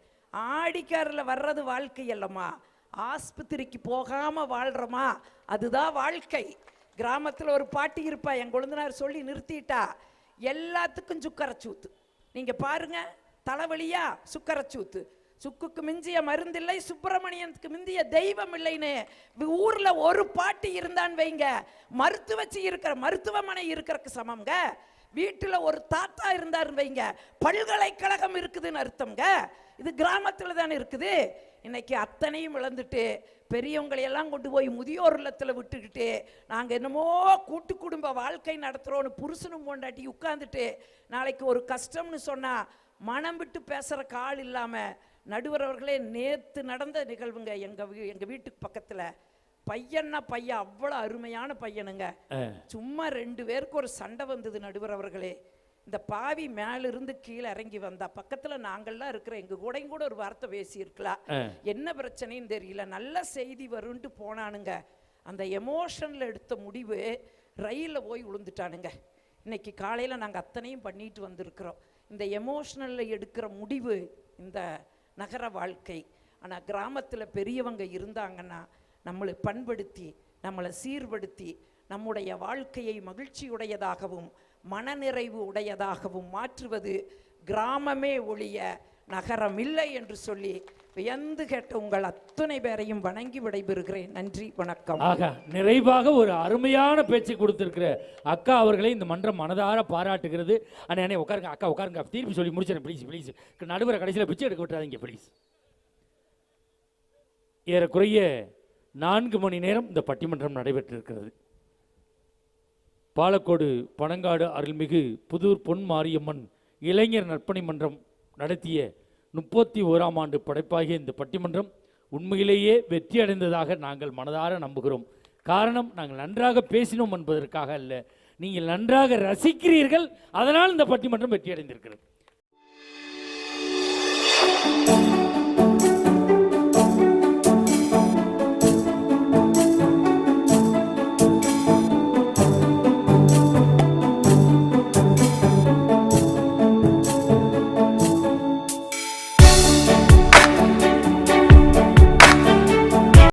ஆடிக்காரில் வர்றது வாழ்க்கை அல்லம்மா, ஆஸ்பத்திரிக்கு போகாம வாழ்றோமா அதுதான் வாழ்க்கை. கிராமத்தில் ஒரு பாட்டி இருப்பா, என் கொழுந்தனார் சொல்லி நிறுத்திட்டா, எல்லாத்துக்கும் சுக்கரச்சூத்து. நீங்க பாருங்க, தலைவலியா சுக்கரச்சூத்து, சுக்குக்கு மிஞ்சிய மருந்தில்லை, சுப்பிரமணியனுக்கு மிஞ்சிய தெய்வம் இல்லைன்னு ஊர்ல ஒரு பாட்டி இருந்தான்னு வைங்க, மருத்துவமனை இருக்கிறதுக்கு சமம்ங்க. வீட்டுல ஒரு தாத்தா இருந்தாருன்னு வைங்க, பல்கலைக்கழகம் இருக்குதுன்னு அர்த்தம்ங்க. இது கிராமத்துல தானே இருக்குது. இன்னைக்கு அத்தனையும் இழந்துட்டு பெரியவங்களையெல்லாம் கொண்டு போய் முதியோர் இல்லத்தில் விட்டுக்கிட்டு நாங்கள் என்னமோ கூட்டு குடும்ப வாழ்க்கை நடத்துகிறோன்னு புருஷனும் கொண்டாட்டி உட்காந்துட்டு நாளைக்கு ஒரு கஷ்டம்னு சொன்னால் மனம் விட்டு பேசுகிற கால் இல்லாமல். நடுவர் அவர்களே, நேற்று நடந்த நிகழ்வுங்க. எங்கள் வீட்டுக்கு பக்கத்தில் பையன்னா பையன், அவ்வளோ அருமையான பையனுங்க. சும்மா 2 பேருக்கு ஒரு சண்டை வந்தது நடுவர் அவர்களே. இந்த பாவி மேலிருந்து கீழே இறங்கி வந்தா, பக்கத்துல நாங்கள்லாம் இருக்கிற எங்க கூடயும் கூட ஒரு வார்த்தை பேசியிருக்கலாம். என்ன பிரச்சனைன்னு தெரியல, நல்ல செய்தி வரும்ட்டு போனானுங்க. அந்த எமோஷன்ல எடுத்த முடிவு ரயிலில் போய் விழுந்துட்டானுங்க. இன்னைக்கு காலையில் நாங்கள் அத்தனையும் பண்ணிட்டு வந்திருக்கிறோம். இந்த எமோஷனலில் எடுக்கிற முடிவு இந்த நகர வாழ்க்கை. ஆனால் கிராமத்தில் பெரியவங்க இருந்தாங்கன்னா நம்மளை பண்படுத்தி, நம்மளை சீர்படுத்தி, நம்முடைய வாழ்க்கையை மகிழ்ச்சியுடையதாகவும் மனநிறைவு உடையதாகவும் மாற்றுவது கிராமமே ஒழிய நகரம் இல்லை என்று சொல்லி வியந்து கேட்ட உங்கள் அத்தனை பேரையும் வணங்கி விடைபெறுகிறேன். நன்றி, வணக்கம். ஆக நிறைவாக ஒரு அருமையான பேச்சை கொடுத்திருக்கிற அக்கா அவர்களை இந்த மன்றம் மனதார பாராட்டுகிறது. அண்ணே உட்காருங்க, அக்கா உட்காருங்க, திருப்பி சொல்லி முடிச்சிடறேன் ப்ளீஸ் ப்ளீஸ். நடுவரை கடைசியில் பிச்சை எடுக்க விட்டுறாதீங்க ப்ளீஸ். ஏறக்குறைய 4 மணி நேரம் இந்த பட்டிமன்றம் நடைபெற்றிருக்கிறது. பாலக்கோடு பனங்காடு அருள்மிகு புதூர் பொன் மாரியம்மன் இளைஞர் நற்பணி மன்றம் நடத்திய 31ஆம் ஆண்டு படைப்பாகிய இந்த பட்டிமன்றம் உண்மையிலேயே வெற்றி அடைந்ததாக நாங்கள் மனதார நம்புகிறோம். காரணம், நாங்கள் நன்றாக பேசினோம் என்பதற்காக அல்ல, நீங்கள் நன்றாக ரசிக்கிறீர்கள், அதனால் இந்த பட்டிமன்றம் வெற்றி அடைந்திருக்கிறது.